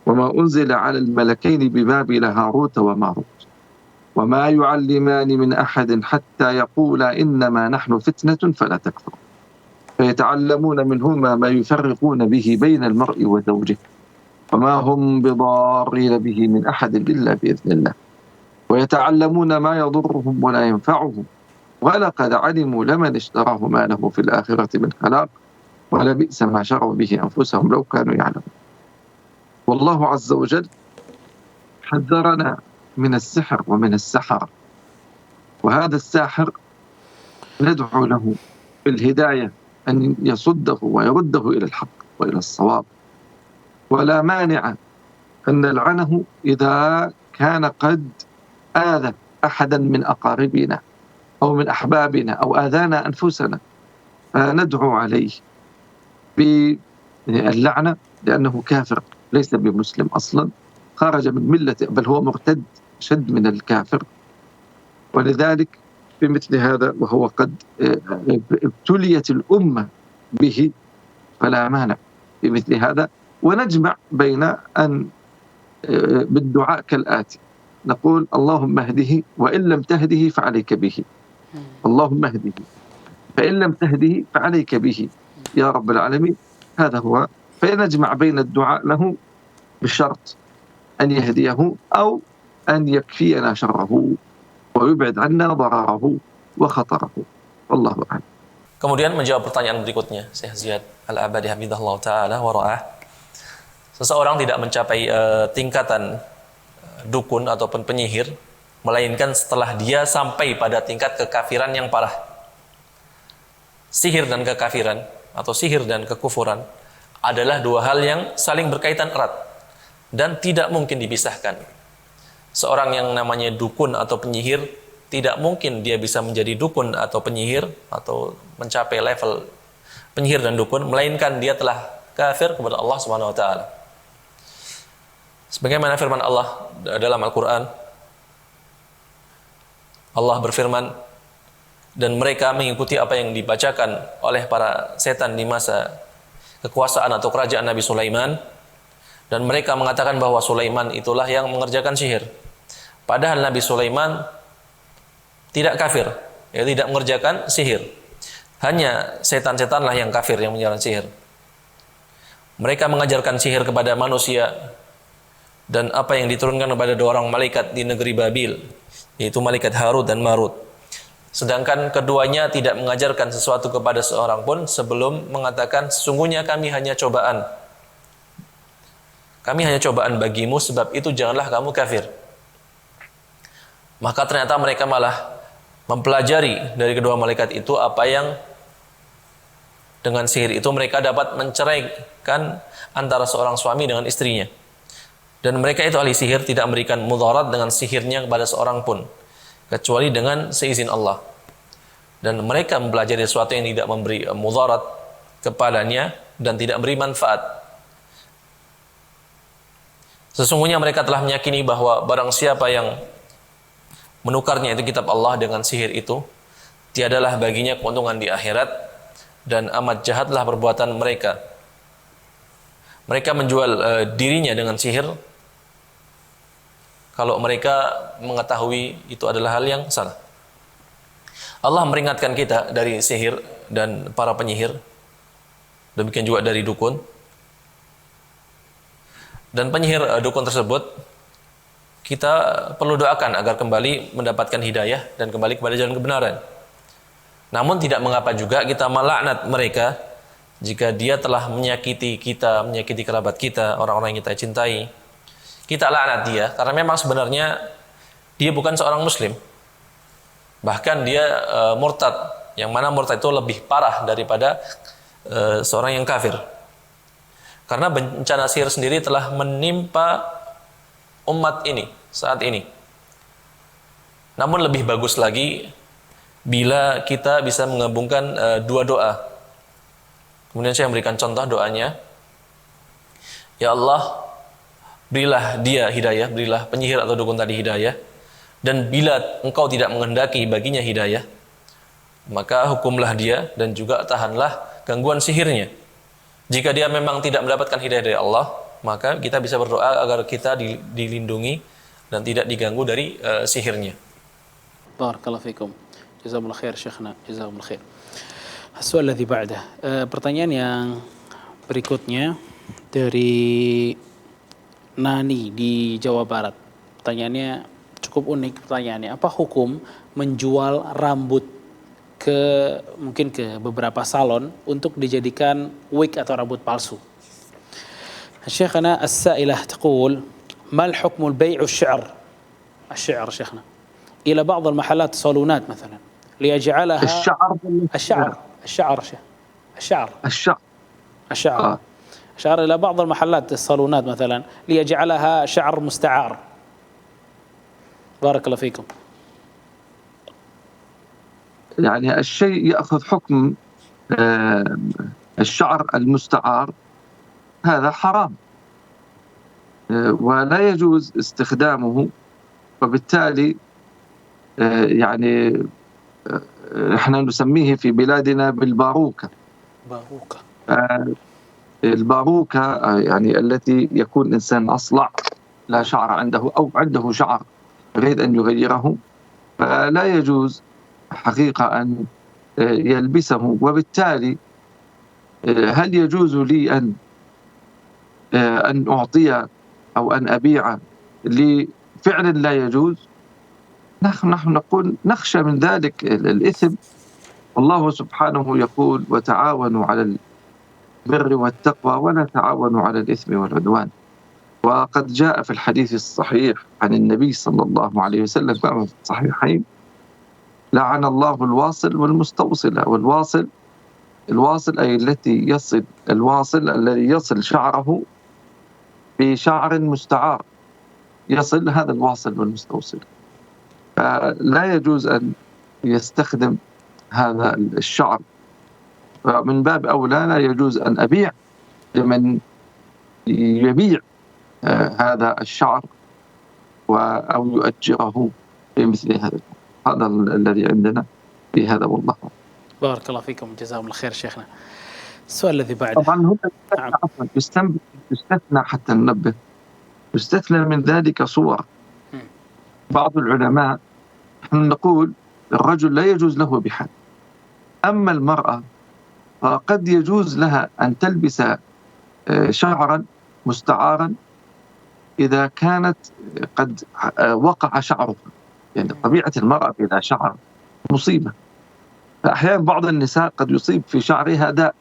وما أنزل على الملكين ببابل هاروت وماروت وما يعلمان من أحد حتى يقولا إنما نحن فتنة فلا تكفر فيتعلمون منهما ما يفرقون به بين المرء وزوجه وما هم بضارين به من أحد إلا بإذن الله ويتعلمون ما يضرهم ولا ينفعهم ولقد علموا لمن اشتراه ما له في الآخرة من خلاق ولبئس ما شروا به أنفسهم لو كانوا يعلمون. والله عز وجل حذرنا من السحر ومن السحرة، وهذا الساحر ندعو له بالهداية أن يصده ويرده إلى الحق وإلى الصواب، ولا مانع أن نلعنه إذا كان قد آذى أحدا من أقاربنا أو من أحبابنا أو آذانا أنفسنا، فندعو عليه باللعنة لأنه كافر ليس بمسلم أصلا، خرج من ملة، بل هو مرتد شد من الكافر. ولذلك بمثل هذا وهو قد ابتليت الأمة به فلا مانع بمثل هذا. ونجمع بين أن بالدعاء كالآتي: نقول اللهم اهده وإن لم تهده فعليك به، اللهم اهده فإن لم تهده فعليك به يا رب العالمين. هذا هو. فنجمع بين الدعاء له بشرط أن يهديه أو أن يكفينا شره ويبعد عنا ضرره وخطره. والله أعلم. Kemudian menjawab pertanyaan berikutnya, Syekh Ziyad Al-Abadi hafizahullah ta'ala wa ra'ah. Seseorang tidak mencapai tingkatan dukun ataupun penyihir melainkan setelah dia sampai pada tingkat kekafiran yang parah. Sihir dan kekafiran atau sihir dan kekufuran adalah dua hal yang saling berkaitan erat dan tidak mungkin dipisahkan. Seorang yang namanya dukun atau penyihir, tidak mungkin dia bisa menjadi dukun atau penyihir atau mencapai level penyihir dan dukun melainkan dia telah kafir kepada Allah Subhanahu wa taala. Sebagaimana firman Allah dalam Al-Qur'an, Allah berfirman, dan mereka mengikuti apa yang dibacakan oleh para setan di masa kekuasaan atau kerajaan Nabi Sulaiman, dan mereka mengatakan bahwa Sulaiman itulah yang mengerjakan sihir. Padahal Nabi Sulaiman tidak kafir, tidak mengerjakan sihir. Hanya setan-setanlah yang kafir, yang menjalankan sihir. Mereka mengajarkan sihir kepada manusia, dan apa yang diturunkan kepada dua orang malaikat di negeri Babil, yaitu malaikat Harut dan Marut. Sedangkan keduanya tidak mengajarkan sesuatu kepada seorang pun sebelum mengatakan sesungguhnya kami hanya cobaan. Kami hanya cobaan bagimu, sebab itu janganlah kamu kafir. Maka ternyata mereka malah mempelajari dari kedua malaikat itu apa yang dengan sihir itu mereka dapat menceraikan antara seorang suami dengan istrinya. Dan mereka itu ahli sihir tidak memberikan mudarat dengan sihirnya kepada seorang pun, kecuali dengan seizin Allah. Dan mereka mempelajari sesuatu yang tidak memberi mudarat kepadanya dan tidak memberi manfaat. Sesungguhnya mereka telah meyakini bahwa barang siapa yang menukarnya itu kitab Allah dengan sihir itu, tiadalah baginya keuntungan di akhirat, dan amat jahatlah perbuatan mereka. Mereka menjual dirinya dengan sihir kalau mereka mengetahui itu adalah hal yang salah. Allah meringatkan kita dari sihir dan para penyihir, demikian juga dari dukun. Dan penyihir dukun tersebut kita perlu doakan agar kembali mendapatkan hidayah dan kembali kepada jalan kebenaran. Namun tidak mengapa juga kita melaknat mereka jika dia telah menyakiti kita, menyakiti kerabat kita, orang-orang yang kita cintai. Kita laknat dia karena memang sebenarnya dia bukan seorang muslim. Bahkan dia murtad, yang mana murtad itu lebih parah daripada seorang yang kafir. Karena bencana sihir sendiri telah menimpa umat ini saat ini. Namun lebih bagus lagi bila kita bisa menggabungkan dua doa. Kemudian saya memberikan contoh doanya. Ya Allah, berilah dia hidayah, berilah penyihir atau dukun tadi hidayah. Dan bila engkau tidak menghendaki baginya hidayah, maka hukumlah dia dan juga tahanlah gangguan sihirnya. Jika dia memang tidak mendapatkan hidayah dari Allah, maka kita bisa berdoa agar kita dilindungi dan tidak diganggu dari sihirnya. Barakallahu fikum. Jazakumullah khair Syekhna, jazakumullah khair. Soal الذي بعده. Pertanyaan yang berikutnya dari Nani di Jawa Barat. Pertanyaannya cukup unik pertanyaannya. Apa hukum menjual rambut mungkin ke beberapa salon untuk dijadikan wig atau rambut palsu? Syekhana as-sa'ilah taqul mal hukmul bai'u الشعر شيخنا إلى بعض المحلات الصالونات مثلا ليجعلها الشعر إلى بعض المحلات الصالونات مثلا ليجعلها شعر مستعار. بارك الله فيكم. يعني الشيء يأخذ حكم الشعر المستعار، هذا حرام ولا يجوز استخدامه، وبالتالي يعني احنا نسميه في بلادنا بالباروكة. الباروكة يعني التي يكون إنسان أصلع لا شعر عنده أو عنده شعر يريد أن يغيره، فلا يجوز حقيقة أن يلبسه. وبالتالي هل يجوز لي أن أعطي أو أن أبيع لفعل لا يجوز؟ نحن نقول نخشى من ذلك الإثم، والله سبحانه يقول وتعاونوا على البر والتقوى ولا تعاونوا على الإثم والعدوان. وقد جاء في الحديث الصحيح عن النبي صلى الله عليه وسلم كما في الصحيحين لعن الله الواصل والمستوصل. الواصل أي الواصل الذي يصل شعره بشعر مستعار، يصل هذا الواصل والمستوصل. فلا يجوز أن يستخدم هذا الشعر، فمن باب أولى لا يجوز أن أبيع لمن يبيع هذا الشعر أو يؤجره بمثل هذا. هذا الذي عندنا في هذا والله. بارك الله فيكم جزاكم الله خير شيخنا. السؤال الذي بعده. طبعا هنا يستثنى حتى ننبه، يستثنى من ذلك صور. بعض العلماء نقول الرجل لا يجوز له بحال، أما المرأة فقد يجوز لها أن تلبس شعرا مستعارا إذا كانت قد وقع شعرها. يعني طبيعة المرأة إذا شعر مصيبة. فأحيانا بعض النساء قد يصيب في شعرها داء،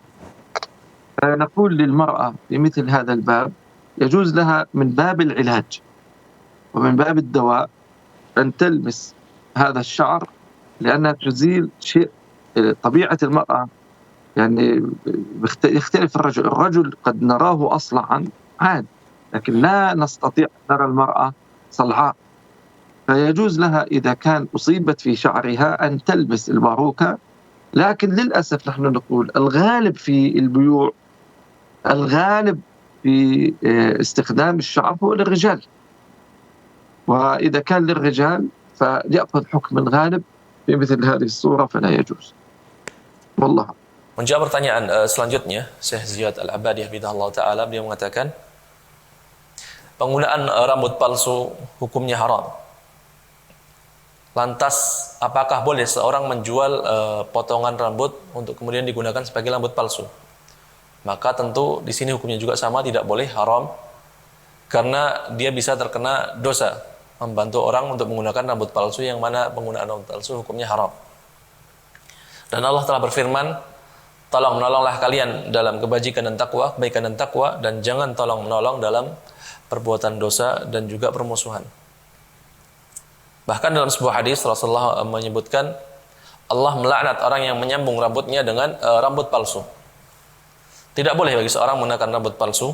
فنقول للمرأة في مثل هذا الباب يجوز لها من باب العلاج ومن باب الدواء أن تلمس هذا الشعر، لأنها تزيل شيء. طبيعة المرأة يعني يختلف الرجل قد نراه أصلعا عاد، لكن لا نستطيع أن نرى المرأة صلعاء. فيجوز لها إذا كان أصيبت في شعرها أن تلبس الباروكة، لكن للأسف نحن نقول الغالب في البيوع، الغالب في استخدام الشعر هو للرجال، وإذا كان للرجال فليأخذ حكم الغالب في مثل هذه الصورة فلا يجوز. والله. Menjawab pertanyaan selanjutnya, Syekh Ziyad Al-Abadi hafizahullah taala, beliau mengatakan penggunaan rambut palsu hukumnya haram. Lantas apakah boleh seorang menjual potongan rambut untuk kemudian digunakan sebagai rambut palsu? Maka tentu di sini hukumnya juga sama, tidak boleh, haram, karena dia bisa terkena dosa membantu orang untuk menggunakan rambut palsu, yang mana penggunaan rambut palsu hukumnya haram. Dan Allah telah berfirman, tolong menolonglah kalian dalam kebajikan dan takwa, kebaikan dan takwa, dan jangan tolong menolong dalam perbuatan dosa dan juga permusuhan. Bahkan dalam sebuah hadis Rasulullah menyebutkan Allah melaknat orang yang menyambung rambutnya dengan rambut palsu. Tidak boleh bagi seorang menggunakan rambut palsu,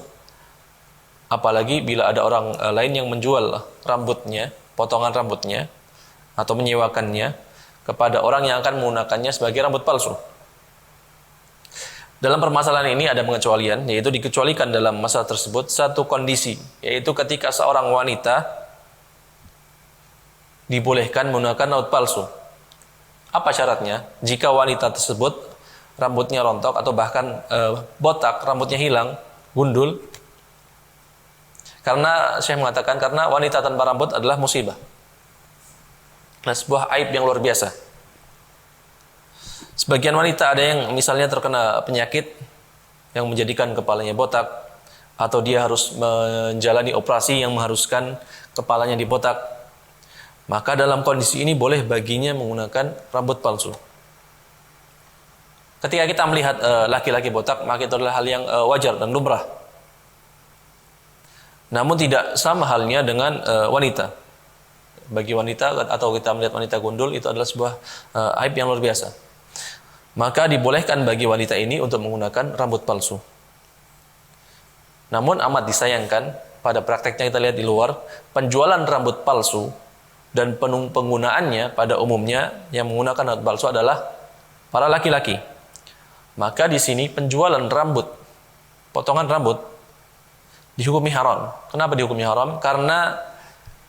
apalagi bila ada orang lain yang menjual rambutnya, potongan rambutnya, atau menyewakannya kepada orang yang akan menggunakannya sebagai rambut palsu. Dalam permasalahan ini ada pengecualian, yaitu dikecualikan dalam masalah tersebut satu kondisi, yaitu ketika seorang wanita dibolehkan menggunakan rambut palsu. Apa syaratnya? Jika wanita tersebut rambutnya rontok atau bahkan botak, rambutnya hilang, gundul. Karena saya mengatakan, karena wanita tanpa rambut adalah musibah. Nah, sebuah aib yang luar biasa. Sebagian wanita ada yang misalnya terkena penyakit yang menjadikan kepalanya botak, atau dia harus menjalani operasi yang mengharuskan kepalanya dibotak. Maka dalam kondisi ini boleh baginya menggunakan rambut palsu. Ketika kita melihat laki-laki botak, maka itu adalah hal yang wajar dan lumrah. Namun tidak sama halnya dengan wanita. Bagi wanita, atau kita melihat wanita gundul, itu adalah sebuah aib yang luar biasa. Maka dibolehkan bagi wanita ini untuk menggunakan rambut palsu. Namun amat disayangkan, pada prakteknya kita lihat di luar, penjualan rambut palsu dan penggunaannya pada umumnya yang menggunakan rambut palsu adalah para laki-laki. Maka di sini penjualan rambut, potongan rambut, dihukumi haram. Kenapa dihukumi haram? Karena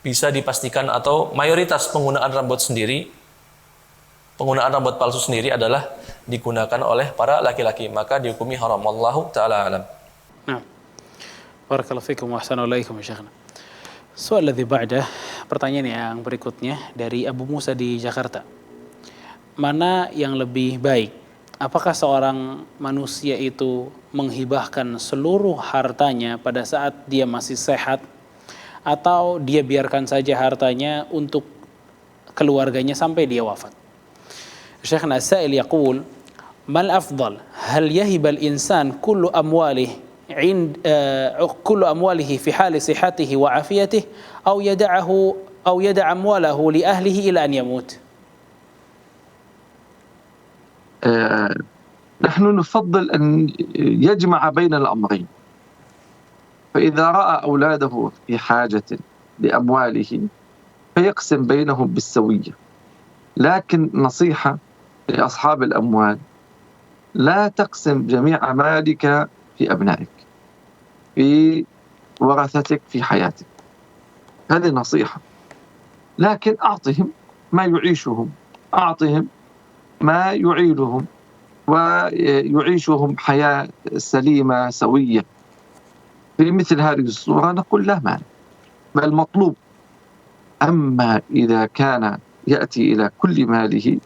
bisa dipastikan, atau mayoritas penggunaan rambut sendiri, penggunaan rambut palsu sendiri adalah digunakan oleh para laki-laki. Maka dihukumi haram. Wallahu ta'ala alam. Nah, barakallahu fikum wa ahsanalaikum ya Syekhna. Soal ladzi ba'dah, pertanyaan yang berikutnya dari Abu Musa di Jakarta. Mana yang lebih baik? Apakah seorang manusia itu menghibahkan seluruh hartanya pada saat dia masih sehat, atau dia biarkan saja hartanya untuk keluarganya sampai dia wafat? Syekhna As-Sa'il yaqul, mal afdal, hal yahib al-insan kullu amwalihi كل أمواله في حال صحته وعافيته أو يدع أمواله لأهله إلى أن يموت. نحن نفضل أن يجمع بين الأمرين، فإذا رأى أولاده في حاجة لأمواله فيقسم بينهم بالسوية. لكن نصيحة لأصحاب الأموال، لا تقسم جميع مالك في أبنائك، في ورثتك في حياتك. هذه نصيحة. لكن أعطهم ما يعيشهم، أعطهم ما يعينهم ويعيشهم حياة سليمة سوية. في مثل هذه الصورة نقول لا مانع، بل مطلوب. أما إذا كان يأتي إلى كل ماله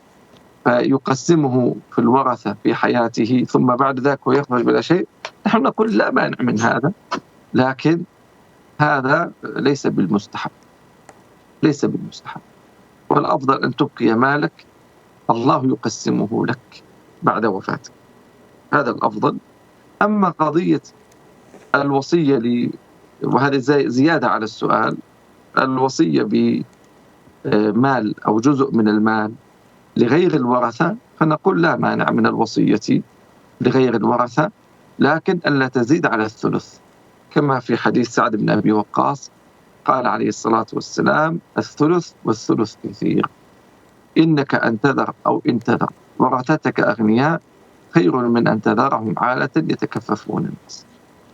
فيقسمه في الورثة في حياته ثم بعد ذلك ويخرج بلا شيء، نحن نقول لا مانع من هذا، لكن هذا ليس بالمستحب، ليس بالمستحب. والأفضل أن تبقي مالك الله يقسمه لك بعد وفاتك، هذا الأفضل. أما قضية الوصية وهذا زيادة على السؤال، الوصية بمال أو جزء من المال لغير الورثة، فنقول لا مانع من الوصية لغير الورثة، لكن ألا تزيد على الثلث، كما في حديث سعد بن أبي وقاص قال عليه الصلاة والسلام: الثلث والثلث كثير، إنك أن تذر أو إن تذر ورثتك أغنياء خير من أن تذرهم عالة يتكففون الناس.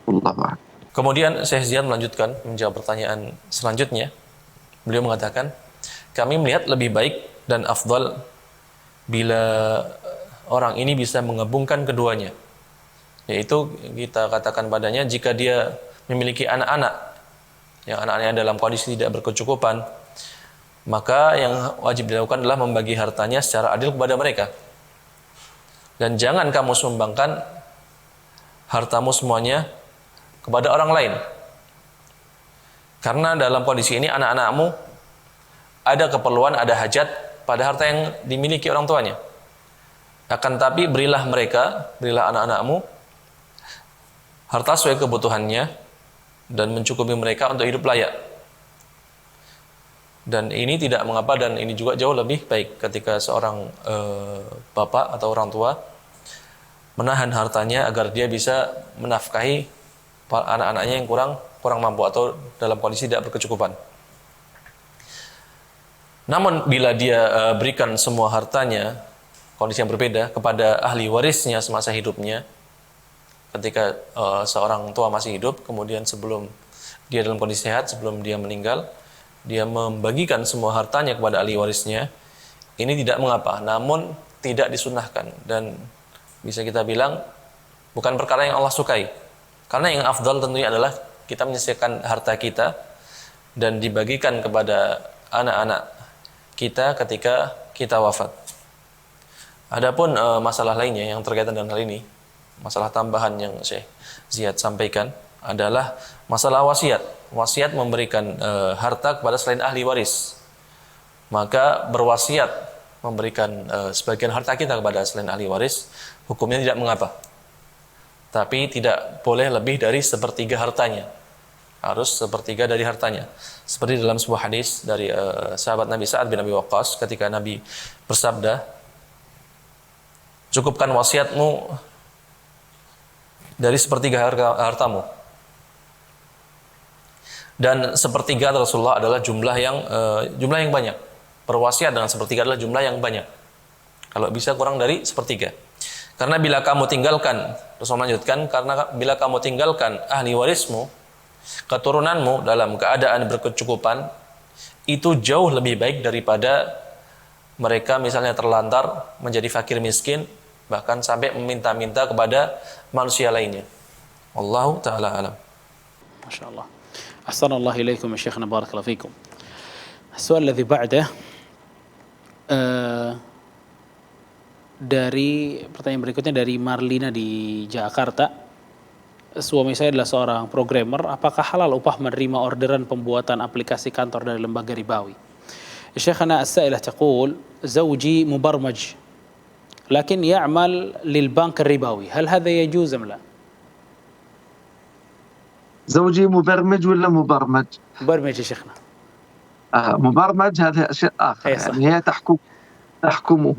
والله أعلم. Kemudian Syekh Ziyad melanjutkan menjawab pertanyaan selanjutnya. Beliau mengatakan, kami melihat lebih baik dan afdal bila orang ini bisa menggabungkan keduanya. Yaitu kita katakan padanya, jika dia memiliki anak-anak, yang anak-anaknya dalam kondisi tidak berkecukupan, maka yang wajib dilakukan adalah membagi hartanya secara adil kepada mereka. Dan jangan kamu sumbangkan hartamu semuanya kepada orang lain. Karena dalam kondisi ini anak-anakmu ada keperluan, ada hajat pada harta yang dimiliki orang tuanya. Akan tapi berilah anak-anakmu harta sesuai kebutuhannya dan mencukupi mereka untuk hidup layak. Dan ini tidak mengapa, dan ini juga jauh lebih baik ketika seorang bapak atau orang tua menahan hartanya agar dia bisa menafkahi anak-anaknya yang kurang mampu atau dalam kondisi tidak berkecukupan. Namun bila dia berikan semua hartanya, kondisi yang berbeda, kepada ahli warisnya semasa hidupnya, ketika seorang tua masih hidup, kemudian sebelum dia dalam kondisi sehat, sebelum dia meninggal, dia membagikan semua hartanya kepada ahli warisnya, ini tidak mengapa, namun tidak disunahkan, dan bisa kita bilang bukan perkara yang Allah sukai. Karena yang afdal tentunya adalah kita menyisihkan harta kita dan dibagikan kepada anak-anak kita ketika kita wafat. Adapun masalah lainnya yang terkaitan dengan hal ini, masalah tambahan yang Syekh Ziyad sampaikan adalah masalah wasiat. Wasiat memberikan harta kepada selain ahli waris. Maka berwasiat memberikan sebagian harta kita kepada selain ahli waris, hukumnya tidak mengapa. Tapi tidak boleh lebih dari sepertiga hartanya. Harus sepertiga dari hartanya. Seperti dalam sebuah hadis dari sahabat Nabi Sa'ad bin Abi Waqqas, ketika Nabi bersabda, cukupkan wasiatmu dari sepertiga hartamu. Dan sepertiga Rasulullah adalah jumlah yang banyak. Berwasiat dengan sepertiga adalah jumlah yang banyak. Kalau bisa kurang dari sepertiga. Karena bila kamu tinggalkan, Rasulullah melanjutkan, karena bila kamu tinggalkan ahli warismu, keturunanmu dalam keadaan berkecukupan, itu jauh lebih baik daripada mereka misalnya terlantar, menjadi fakir miskin, bahkan sampai meminta-minta kepada manusia lainnya. Wallahu ta'ala alam. Masya Allah. Ahsanallahu ilaikum ya Syekhna, barakallahu fikum. Soal الذي بعده, dari pertanyaan berikutnya dari Marlina di Jakarta. Suami saya adalah seorang programmer. Apakah halal upah menerima orderan pembuatan aplikasi kantor dari lembaga ribawi? Syekhana as-sa'ilah taqul, zawji mubarmaj lakin ya'mal lil bank ribawi. Hal hadha yajuz am la? زوجي مبرمج ولا مبرمج؟ مبرمج يا شيخنا. مبرمج هذا شيء آخر، يعني هي تحكمه.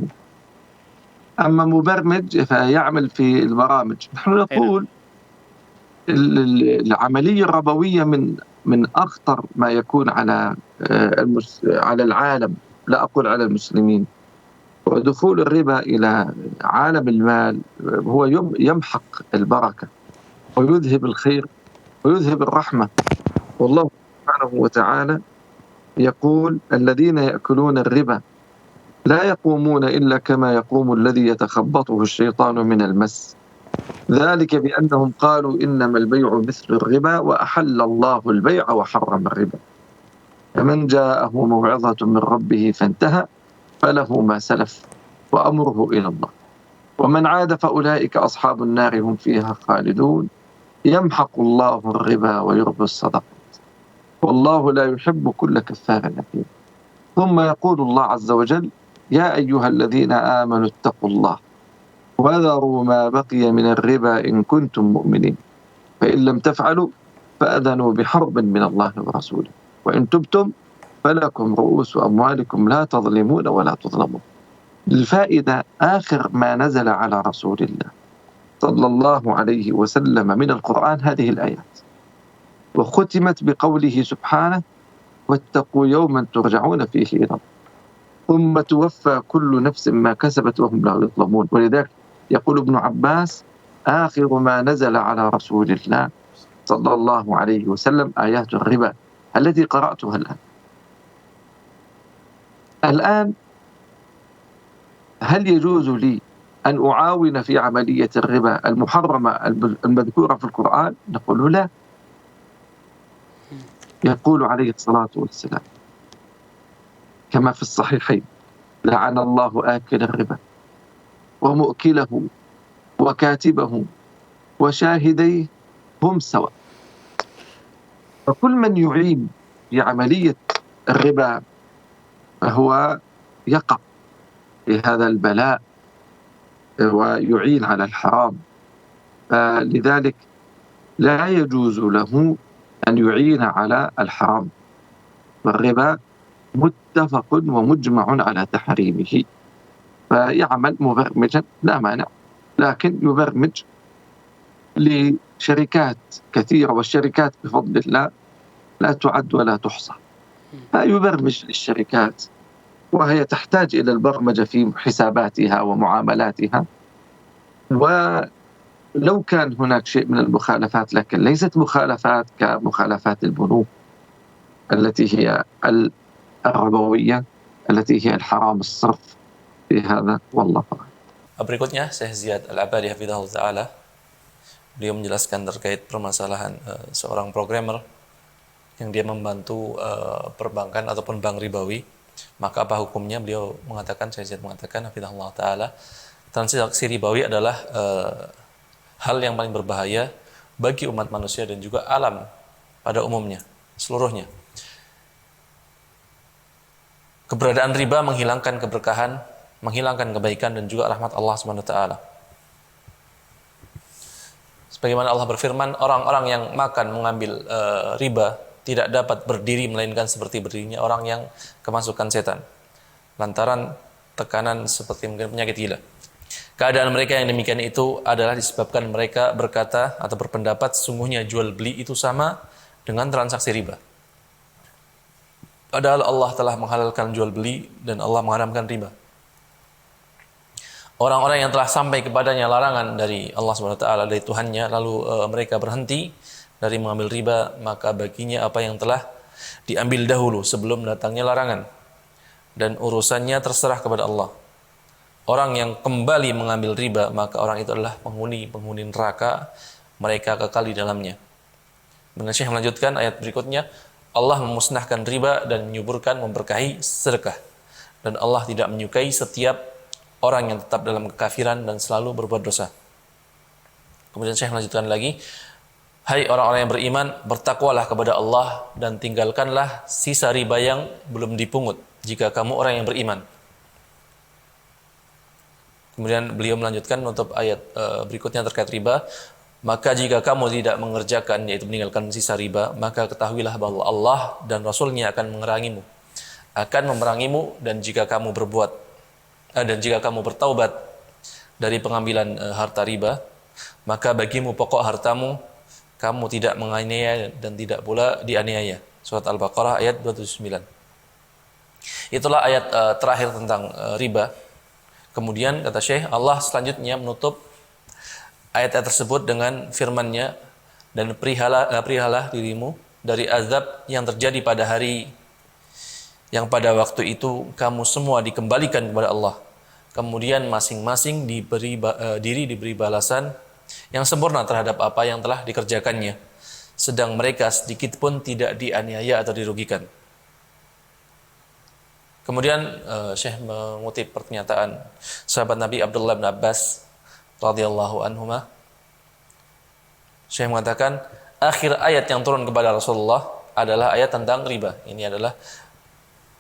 أما مبرمج فيعمل في البرامج. نحن نقول العملية الربوية من أخطر ما يكون على العالم، لا أقول على المسلمين. ودخول الربا إلى عالم المال هو يمحق البركة ويذهب الخير ويذهب الرحمة. والله سبحانه وتعالى يقول: الذين يأكلون الربا لا يقومون إلا كما يقوم الذي يتخبطه الشيطان من المس، ذلك بأنهم قالوا إنما البيع مثل الربا وأحل الله البيع وحرم الربا، فمن جاءه موعظة من ربه فانتهى فله ما سلف وأمره إلى الله ومن عاد فأولئك أصحاب النار هم فيها خالدون يمحق الله الربا ويربي الصدقات والله لا يحب كل كفار أثيم. ثم يقول الله عز وجل: يا أيها الذين آمنوا اتقوا الله وذروا ما بقي من الربا إن كنتم مؤمنين فإن لم تفعلوا فأذنوا بحرب من الله ورسوله وإن تبتم فلكم رؤوس أموالكم لا تظلمون ولا تظلمون. الفائدة آخر ما نزل على رسول الله صلى الله عليه وسلم من القرآن هذه الآيات، وختمت بقوله سبحانه واتقوا يوما ترجعون فيه إلى الله ثم توفى كل نفس ما كسبت وهم لا يظلمون. ولذلك يقول ابن عباس آخر ما نزل على رسول الله صلى الله عليه وسلم آيات الربا التي قرأتها الآن هل يجوز لي أن أعاون في عملية الربا المحرمة المذكورة في القرآن؟ نقول لا. يقول عليه الصلاة والسلام كما في الصحيحين لعن الله آكل الربا ومؤكله وكاتبه وشاهديه هم سواء. فكل من يعين في عملية الربا فهو يقع في هذا البلاء ويعين على الحرام، فلذلك لا يجوز له أن يعين على الحرام، والربا متفق ومجمع على تحريمه، فيعمل مبرمجا لا مانع، لكن يبرمج لشركات كثيرة والشركات بفضل الله لا تعد ولا تحصى، فيبرمج للشركات وهي تحتاج إلى البرمجة في حساباتها ومعاملاتها. ولو كان هناك شيء من المخالفات لكن ليست مخالفات كمخالفات البنوك التي هي الربوية التي هي الحرام الصرف في هذا والله أعلم. Berikutnya Syekh Ziyad Al-Abadi hafizahullah ta'ala, beliau menjelaskan terkait permasalahan seorang programmer yang dia membantu perbankan ataupun bank ribawi, maka apa hukumnya? Beliau mengatakan, Syekh Ziyad mengatakan hafizahullah ta'ala, transaksi ribawi adalah hal yang paling berbahaya bagi umat manusia dan juga alam pada umumnya, seluruhnya. Keberadaan riba menghilangkan keberkahan, menghilangkan kebaikan dan juga rahmat Allah Subhanahu wa taala. Sebagaimana Allah berfirman, orang-orang yang mengambil riba tidak dapat berdiri melainkan seperti berdirinya orang yang kemasukan setan, lantaran tekanan seperti mungkin penyakit gila. Keadaan mereka yang demikian itu adalah disebabkan mereka berkata atau berpendapat sungguhnya jual beli itu sama dengan transaksi riba. Padahal Allah telah menghalalkan jual beli dan Allah mengharamkan riba. Orang-orang yang telah sampai kepadanya larangan dari Allah SWT, dari Tuhannya, lalu mereka berhenti dari mengambil riba, maka baginya apa yang telah diambil dahulu sebelum datangnya larangan, dan urusannya terserah kepada Allah. Orang yang kembali mengambil riba, maka orang itu adalah penghuni neraka, mereka kekal di dalamnya. Dengan Syekh melanjutkan ayat berikutnya, Allah memusnahkan riba dan menyuburkan, memberkahi sedekah, dan Allah tidak menyukai setiap orang yang tetap dalam kekafiran dan selalu berbuat dosa. Kemudian Syekh melanjutkan lagi, hai orang-orang yang beriman, bertakwalah kepada Allah dan tinggalkanlah sisa riba yang belum dipungut jika kamu orang yang beriman. Kemudian beliau melanjutkan untuk ayat berikutnya terkait riba, maka jika kamu tidak mengerjakan, yaitu meninggalkan sisa riba, maka ketahuilah bahwa Allah dan Rasul-Nya akan memerangimu, dan jika kamu bertaubat dari pengambilan harta riba, maka bagimu pokok hartamu, kamu tidak menganiaya dan tidak pula dianiaya. Surat Al-Baqarah ayat 29. Itulah ayat terakhir tentang riba. Kemudian kata Syekh, Allah selanjutnya menutup ayat-ayat tersebut dengan firman-Nya, dan perihalah dirimu dari azab yang terjadi pada hari yang pada waktu itu kamu semua dikembalikan kepada Allah. Kemudian masing-masing diberi balasan yang sempurna terhadap apa yang telah dikerjakannya, sedang mereka sedikit pun tidak dianiaya atau dirugikan. Kemudian Syekh mengutip pernyataan sahabat Nabi Abdullah bin Abbas radhiyallahu anhuma. Syekh mengatakan, akhir ayat yang turun kepada Rasulullah adalah ayat tentang riba. Ini adalah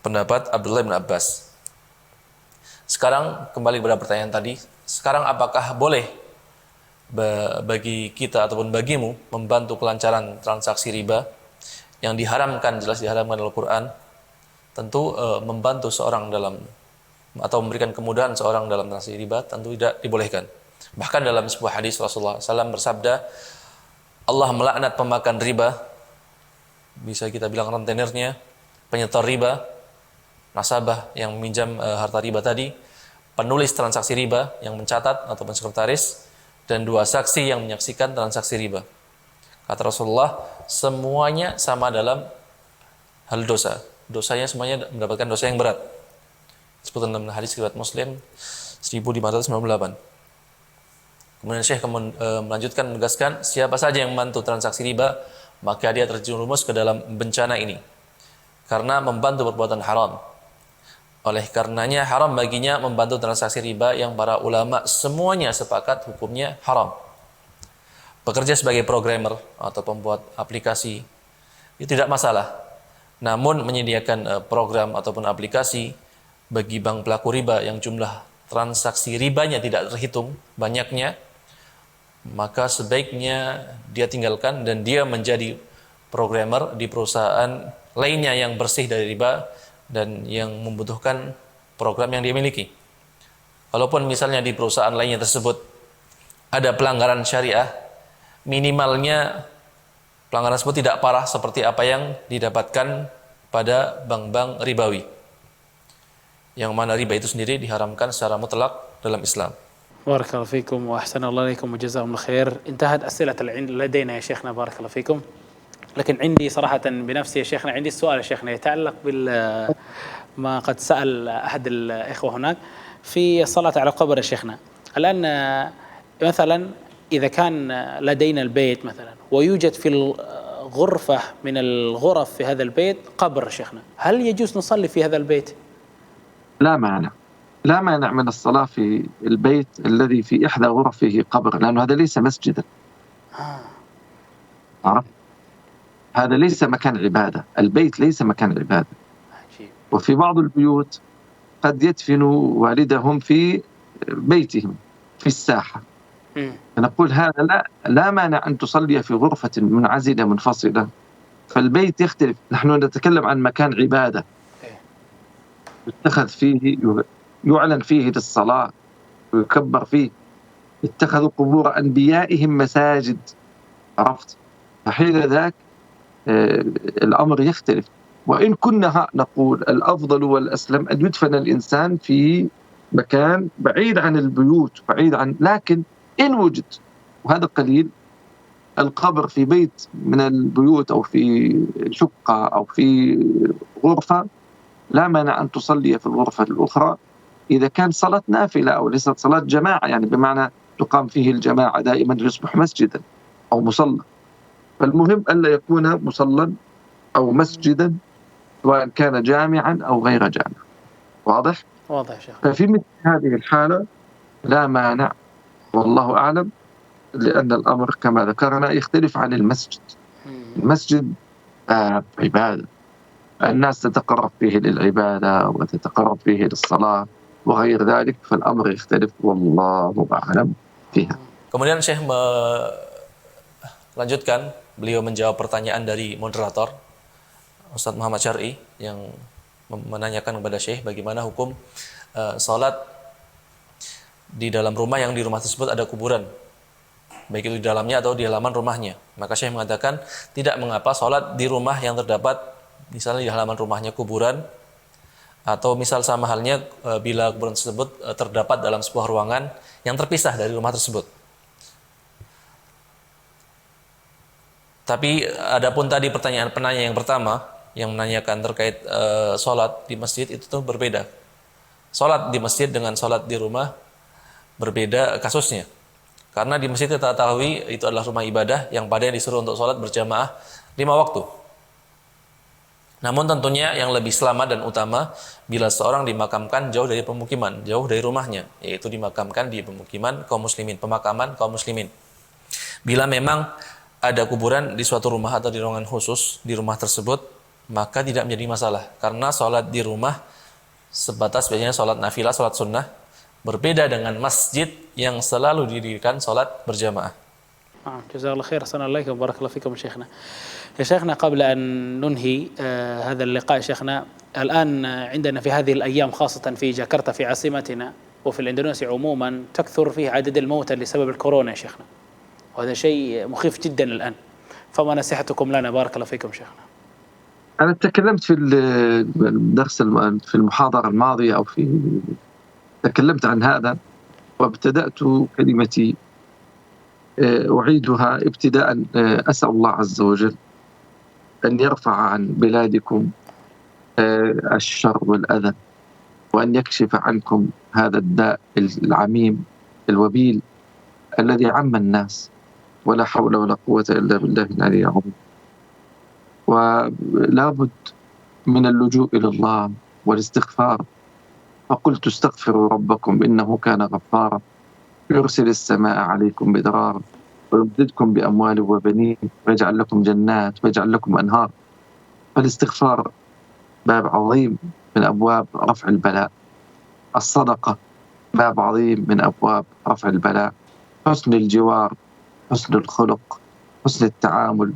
pendapat Abdullah bin Abbas. Sekarang kembali kepada pertanyaan tadi. Sekarang apakah boleh bagi kita ataupun bagimu membantu kelancaran transaksi riba yang diharamkan, jelas diharamkan dalam Al-Quran? Tentu membantu seorang dalam atau memberikan kemudahan seorang dalam transaksi riba tentu tidak dibolehkan. Bahkan dalam sebuah hadis Rasulullah SAW bersabda, Allah melaknat pemakan riba, bisa kita bilang rentenirnya, penyetor riba, nasabah yang meminjam harta riba tadi, penulis transaksi riba yang mencatat ataupun sekretaris, dan dua saksi yang menyaksikan transaksi riba. Kata Rasulullah, semuanya sama dalam hal dosa. Dosanya semuanya mendapatkan dosa yang berat. Disebutkan dalam hadis riwayat Muslim 1598. Kemudian Syekh melanjutkan menegaskan, siapa saja yang membantu transaksi riba, maka dia terjerumus ke dalam bencana ini. Karena membantu perbuatan haram. Oleh karenanya haram baginya membantu transaksi riba yang para ulama semuanya sepakat hukumnya haram. Bekerja sebagai programmer atau pembuat aplikasi itu tidak masalah. Namun menyediakan program ataupun aplikasi bagi bank pelaku riba yang jumlah transaksi ribanya tidak terhitung banyaknya, maka sebaiknya dia tinggalkan dan dia menjadi programmer di perusahaan lainnya yang bersih dari riba dan yang membutuhkan program yang dia miliki. Walaupun misalnya di perusahaan lainnya tersebut ada pelanggaran syariah, minimalnya pelanggaran tersebut tidak parah seperti apa yang didapatkan pada bank-bank ribawi, yang mana riba itu sendiri diharamkan secara mutlak dalam Islam. بارك الله فيكم وأحسن الله إليكم وجزاكم الله خير. انتهت أسئلة لدينا يا شيخنا، بارك الله فيكم. لكن عندي صراحة بنفسي يا شيخنا، عندي السؤال يا شيخنا يتعلق ما قد سأل أحد الإخوة هناك في الصلاة على القبر يا شيخنا. الآن مثلا إذا كان لدينا البيت مثلا ويوجد في الغرفة من الغرف في هذا البيت قبر شيخنا، هل يجوز نصلي في هذا البيت؟ لا مانع، لا مانع من الصلاة في البيت الذي في إحدى غرفه قبر، لأنه هذا ليس مسجدا. عرفت؟ هذا ليس مكان عبادة، البيت ليس مكان عبادة. وفي بعض البيوت قد يدفن والدهم في بيتهم في الساحة. نقول هذا لا مانع أن تصلي في غرفة منعزلة منفصلة، فالبيت يختلف. نحن نتكلم عن مكان عبادة يتخذ فيه، يعلن فيه للصلاة ويكبر فيه. اتخذوا قبور أنبيائهم مساجد، عرفت؟ فحين ذاك الأمر يختلف. وإن كنا نقول الأفضل والأسلم أن يدفن الإنسان في مكان بعيد عن البيوت، بعيد عن، لكن إن وجد، وهذا قليل، القبر في بيت من البيوت أو في شقة أو في غرفة، لا مانع أن تصلي في الغرفة الأخرى إذا كان صلاة نافلة أو ليست صلاة جماعة، يعني بمعنى تقام فيه الجماعة دائما يصبح مسجدا أو مصلى. فالمهم ألا يكون مصلى أو مسجدا، سواء كان جامعا أو غير جامع. واضح؟ واضح شيخ. ففي مثل هذه الحالة لا مانع، والله أعلم، لأن الأمر كما ذكرنا يختلف عن المسجد. المسجد عبادة، الناس تتقرب فيه للعبادة وتتقرب فيه للصلاة وغير ذلك، فالأمر يختلف والله أعلم فيها. Kemudian Syekh melanjutkan, beliau menjawab pertanyaan dari moderator Ustadz Muhammad Syar'i yang menanyakan kepada Syekh bagaimana hukum salat di dalam rumah yang di rumah tersebut ada kuburan, baik itu di dalamnya atau di halaman rumahnya. Maka Syekh mengatakan tidak mengapa salat di rumah yang terdapat misalnya di halaman rumahnya kuburan, atau misal sama halnya bila kuburan tersebut terdapat dalam sebuah ruangan yang terpisah dari rumah tersebut. Tapi adapun tadi pertanyaan penanya yang pertama yang menanyakan terkait sholat di masjid, itu tuh berbeda. Sholat di masjid dengan sholat di rumah berbeda kasusnya. Karena di masjid kita ketahui itu adalah rumah ibadah yang padanya disuruh untuk sholat berjamaah 5 waktu. Namun tentunya yang lebih selamat dan utama bila seorang dimakamkan jauh dari pemukiman, jauh dari rumahnya, yaitu dimakamkan di pemukiman kaum muslimin, pemakaman kaum muslimin. Bila memang ada kuburan di suatu rumah atau di ruangan khusus di rumah tersebut, maka tidak menjadi masalah, karena sholat di rumah sebatas biasanya sholat nafilah, sholat sunnah, berbeda dengan masjid yang selalu didirikan sholat berjamaah. جزاه الله خير، أحسن الله إليكم، بارك الله فيكم شيخنا. يا شيخنا قبل أن ننهي هذا اللقاء شيخنا، الآن عندنا في هذه الأيام خاصة في جاكرتا في عاصمتنا وفي الإندونيسيا عموما تكثر فيه عدد الموتى لسبب الكورونا يا شيخنا، وهذا شيء مخيف جدا الآن، فما نصيحتكم لنا بارك الله فيكم شيخنا؟ أنا تكلمت في الدرس في المحاضرة الماضية تكلمت عن هذا، وابتدأت كلمتي أعيدها ابتداء. أسأل الله عز وجل أن يرفع عن بلادكم الشر والأذى، وأن يكشف عنكم هذا الداء العميم الوبيل الذي عم الناس، ولا حول ولا قوة إلا بالله العلي العظيم. ولا بد من اللجوء إلى الله والاستغفار. فقلت استغفروا ربكم إنه كان غفارا يرسل السماء عليكم بدرارا ويمددكم بأموال وبنين ويجعل لكم جنات ويجعل لكم أنهار. فالاستغفار باب عظيم من أبواب رفع البلاء. الصدقة باب عظيم من أبواب رفع البلاء. حسن الجوار، حسن الخلق، حسن التعامل،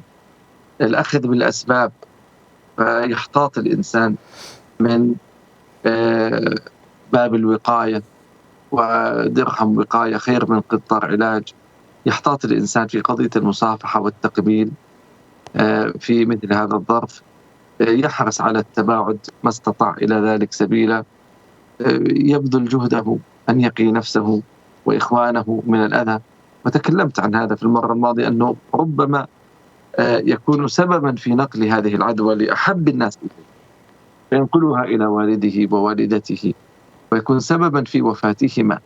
الأخذ بالأسباب. فيحتاط الإنسان من باب الوقاية، ودرهم وقاية خير من قطار علاج. يحتاط الإنسان في قضية المصافحة والتقبيل في مثل هذا الظرف. يحرص على التباعد ما استطاع إلى ذلك سبيلا. يبذل جهده أن يقي نفسه وإخوانه من الأذى. وتكلمت عن هذا في المرة الماضية، أنه ربما يكون سببا في نقل هذه العدوى لأحب الناس إليه، فينقلها إلى والده ووالدته، ويكون سببا في وفاتهما،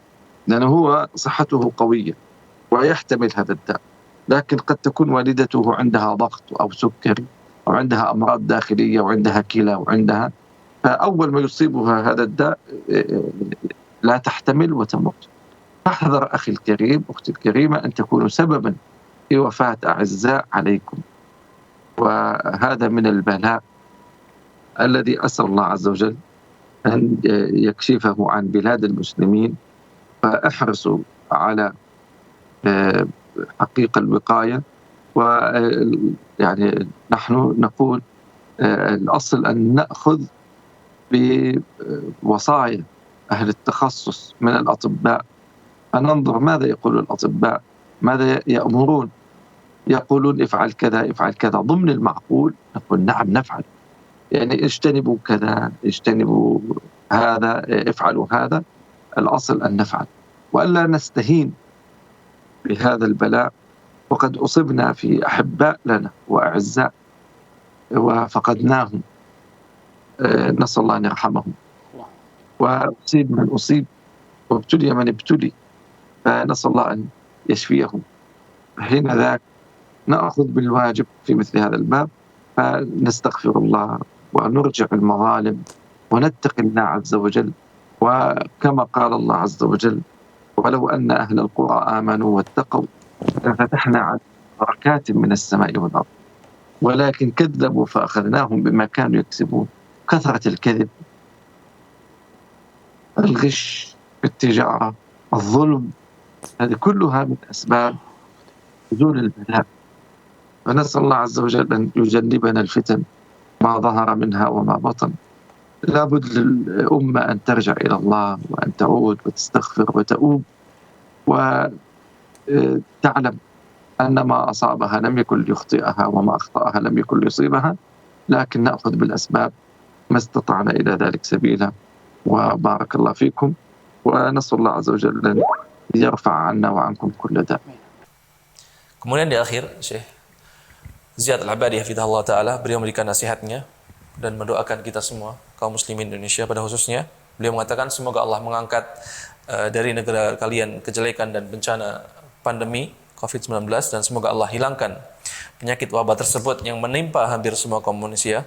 لأنه هو صحته قوية ويحتمل هذا الداء، لكن قد تكون والدته عندها ضغط أو سكري أو عندها أمراض داخلية وعندها كلى وعندها، فأول ما يصيبها هذا الداء لا تحتمل وتموت. فاحذر أخي الكريم، أختي الكريمة، أن تكونوا سببا في وفاة أعزاء عليكم. وهذا من البلاء الذي أسأل الله عز وجل أن يكشفه عن بلاد المسلمين. فاحرصوا على حقيقة الوقاية. ويعني نحن نقول الأصل أن نأخذ بوصايا أهل التخصص من الأطباء، فننظر ماذا يقول الأطباء، ماذا يأمرون. يقولون افعل كذا افعل كذا، ضمن المعقول نقول نعم نفعل، يعني اجتنبوا كذا، اجتنبوا هذا، افعلوا هذا. الأصل أن نفعل وألا نستهين بهذا البلاء. وقد أصبنا في أحباء لنا وأعزاء وفقدناهم، نسأل الله أن يرحمهم. وأصيب من أصيب وابتلي من ابتلي، فنسأل الله أن يشفيهم. حين ذاك نأخذ بالواجب في مثل هذا الباب، فنستغفر الله ونرجع المظالم ونتقي الله عز وجل. وكما قال الله عز وجل: ولو أن أهل القرى آمنوا واتقوا لفتحنا عليهم بركات من السماء والأرض ولكن كذبوا فأخذناهم بما كانوا يكسبون. كثرة الكذب، الغش في التجارة، الظلم، هذه كلها من أسباب نزول البلاء. فنسأل الله عز وجل أن يجنبنا الفتن ما ظهر منها وما بطن. لابد للأمة أن ترجع إلى الله وأن تعود وتستغفر وتؤوب وتعلم أن ما أصابها لم يكن ليخطئها وما أخطأها لم يكن ليصيبها، لكن نأخذ بالأسباب ما استطعنا إلى ذلك سبيلا. وبارك الله فيكم، ونسأل الله عز وجل أن يرفع عنا وعنكم كل داء. Kemudian di akhir, Syekh Ziyad Al-Abadi hafizahullah ta'ala, beliau memberikan nasihatnya dan mendoakan kita semua, kaum muslimin Indonesia pada khususnya. Beliau mengatakan semoga Allah mengangkat dari negara kalian kejelekan dan bencana pandemi COVID-19, dan semoga Allah hilangkan penyakit wabah tersebut yang menimpa hampir semua kaum manusia.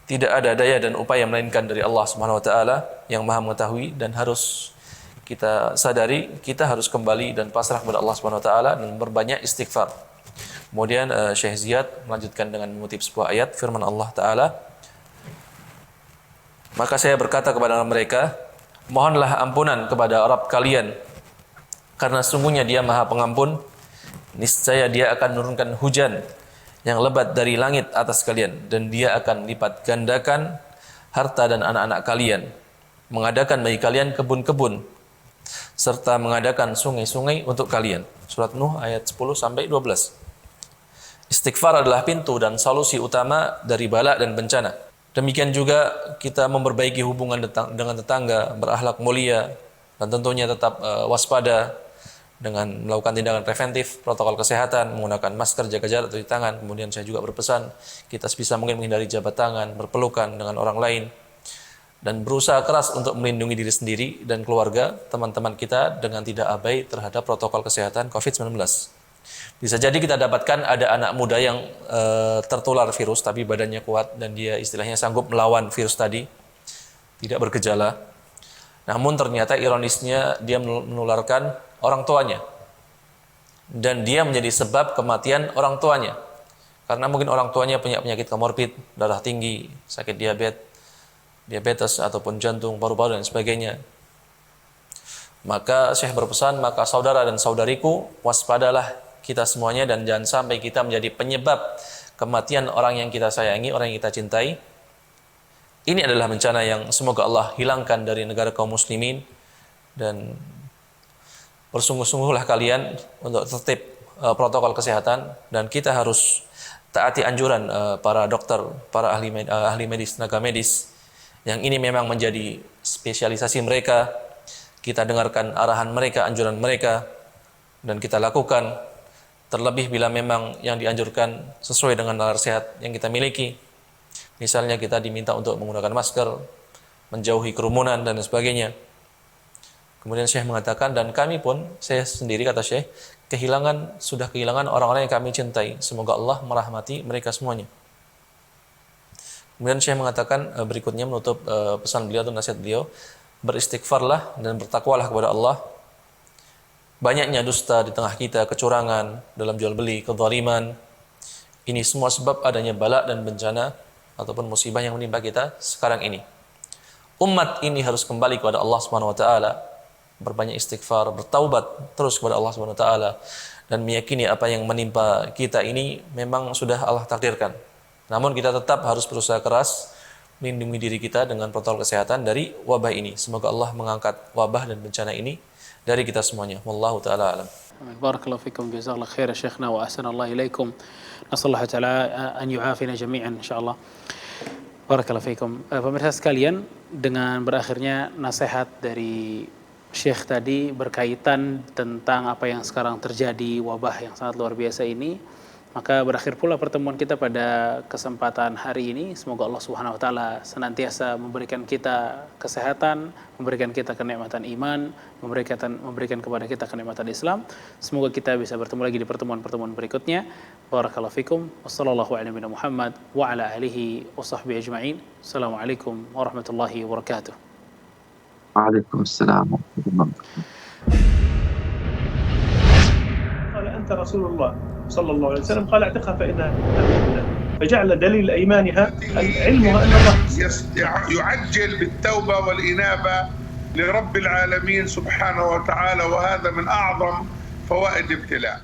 Tidak ada daya dan upaya melainkan dari Allah Subhanahu wa taala yang Maha mengetahui, dan harus kita sadari kita harus kembali dan pasrah kepada Allah Subhanahu wa taala dan berbanyak istighfar. Kemudian Syekh Ziyad melanjutkan dengan mengutip sebuah ayat firman Allah taala, Maka saya berkata kepada mereka, mohonlah ampunan kepada Rabb kalian, karena sungguhnya Dia Maha Pengampun. Niscaya Dia akan menurunkan hujan yang lebat dari langit atas kalian, dan Dia akan lipat gandakan harta dan anak-anak kalian, mengadakan bagi kalian kebun-kebun, serta mengadakan sungai-sungai untuk kalian. Surat Nuh ayat 10-12. Istighfar adalah pintu dan solusi utama dari bala dan bencana. Demikian juga kita memperbaiki hubungan dengan tetangga, berakhlak mulia, dan tentunya tetap waspada dengan melakukan tindakan preventif, protokol kesehatan, menggunakan masker, jaga jarak, cuci tangan. Kemudian saya juga berpesan, kita sebisa mungkin menghindari jabat tangan, berpelukan dengan orang lain, dan berusaha keras untuk melindungi diri sendiri dan keluarga, teman-teman kita, dengan tidak abai terhadap protokol kesehatan COVID-19. Bisa jadi kita dapatkan ada anak muda yang tertular virus, tapi badannya kuat, dan dia istilahnya sanggup melawan virus tadi, tidak bergejala. Namun ternyata ironisnya dia menularkan orang tuanya, dan dia menjadi sebab kematian orang tuanya, karena mungkin orang tuanya punya penyakit komorbid, darah tinggi, sakit diabetes ataupun jantung, paru-paru dan sebagainya. Maka Syekh berpesan, maka saudara dan saudariku, waspadalah kita semuanya, dan jangan sampai kita menjadi penyebab kematian orang yang kita sayangi, orang yang kita cintai. Ini adalah bencana yang semoga Allah hilangkan dari negara kaum muslimin, dan bersungguh-sungguhlah kalian untuk tertib protokol kesehatan, dan kita harus taati anjuran para dokter, para ahli medis, tenaga medis, yang ini memang menjadi spesialisasi mereka. Kita dengarkan arahan mereka, anjuran mereka, dan kita lakukan, terlebih bila memang yang dianjurkan sesuai dengan nalar sehat yang kita miliki. Misalnya kita diminta untuk menggunakan masker, menjauhi kerumunan dan sebagainya. Kemudian Syekh mengatakan, dan kami pun, saya sendiri kata Syekh, sudah kehilangan orang-orang yang kami cintai. Semoga Allah merahmati mereka semuanya. Kemudian Syekh mengatakan berikutnya menutup pesan beliau atau nasihat beliau, beristighfarlah dan bertakwalah kepada Allah. Banyaknya dusta di tengah kita, kecurangan dalam jual beli, kezaliman. Ini semua sebab adanya bala dan bencana ataupun musibah yang menimpa kita sekarang ini. Umat ini harus kembali kepada Allah Subhanahu wa taala, berbanyak istighfar, bertaubat terus kepada Allah Subhanahu wa taala, dan meyakini apa yang menimpa kita ini memang sudah Allah takdirkan. Namun kita tetap harus berusaha keras melindungi diri kita dengan protokol kesehatan dari wabah ini. Semoga Allah mengangkat wabah dan bencana ini dari kita semuanya. Wallahu taala alam. Barakallahu fikum, jazakallahu khair ya Syekhna wa ahsanallahu ilaikum. Nasallahu taala an yu'afina jami'an insyaallah. Barakallahu fikum. Pemirsa sekalian, dengan berakhirnya nasihat dari Syekh tadi berkaitan tentang apa yang sekarang terjadi, wabah yang sangat luar biasa ini, maka berakhir pula pertemuan kita pada kesempatan hari ini. Semoga Allah Subhanahu wa taala senantiasa memberikan kita kesehatan, memberikan kita kenikmatan iman, memberikan kepada kita kenikmatan Islam. Semoga kita bisa bertemu lagi di pertemuan-pertemuan berikutnya. Barakallahu fikum. Wassallallahu ala nabiyina Muhammad wa ala alihi wa sahbihi ajma'in. Assalamualaikum warahmatullahi wabarakatuh. Waalaikumsalam warahmatullahi wabarakatuh. قال أنت رسول الله صلى الله عليه وسلم، قال اعتقها فإنها من. فجعل دليل أيمانها علمها أن الله يعجل بالتوبة والإنابة لرب العالمين سبحانه وتعالى، وهذا من أعظم فوائد ابتلاء.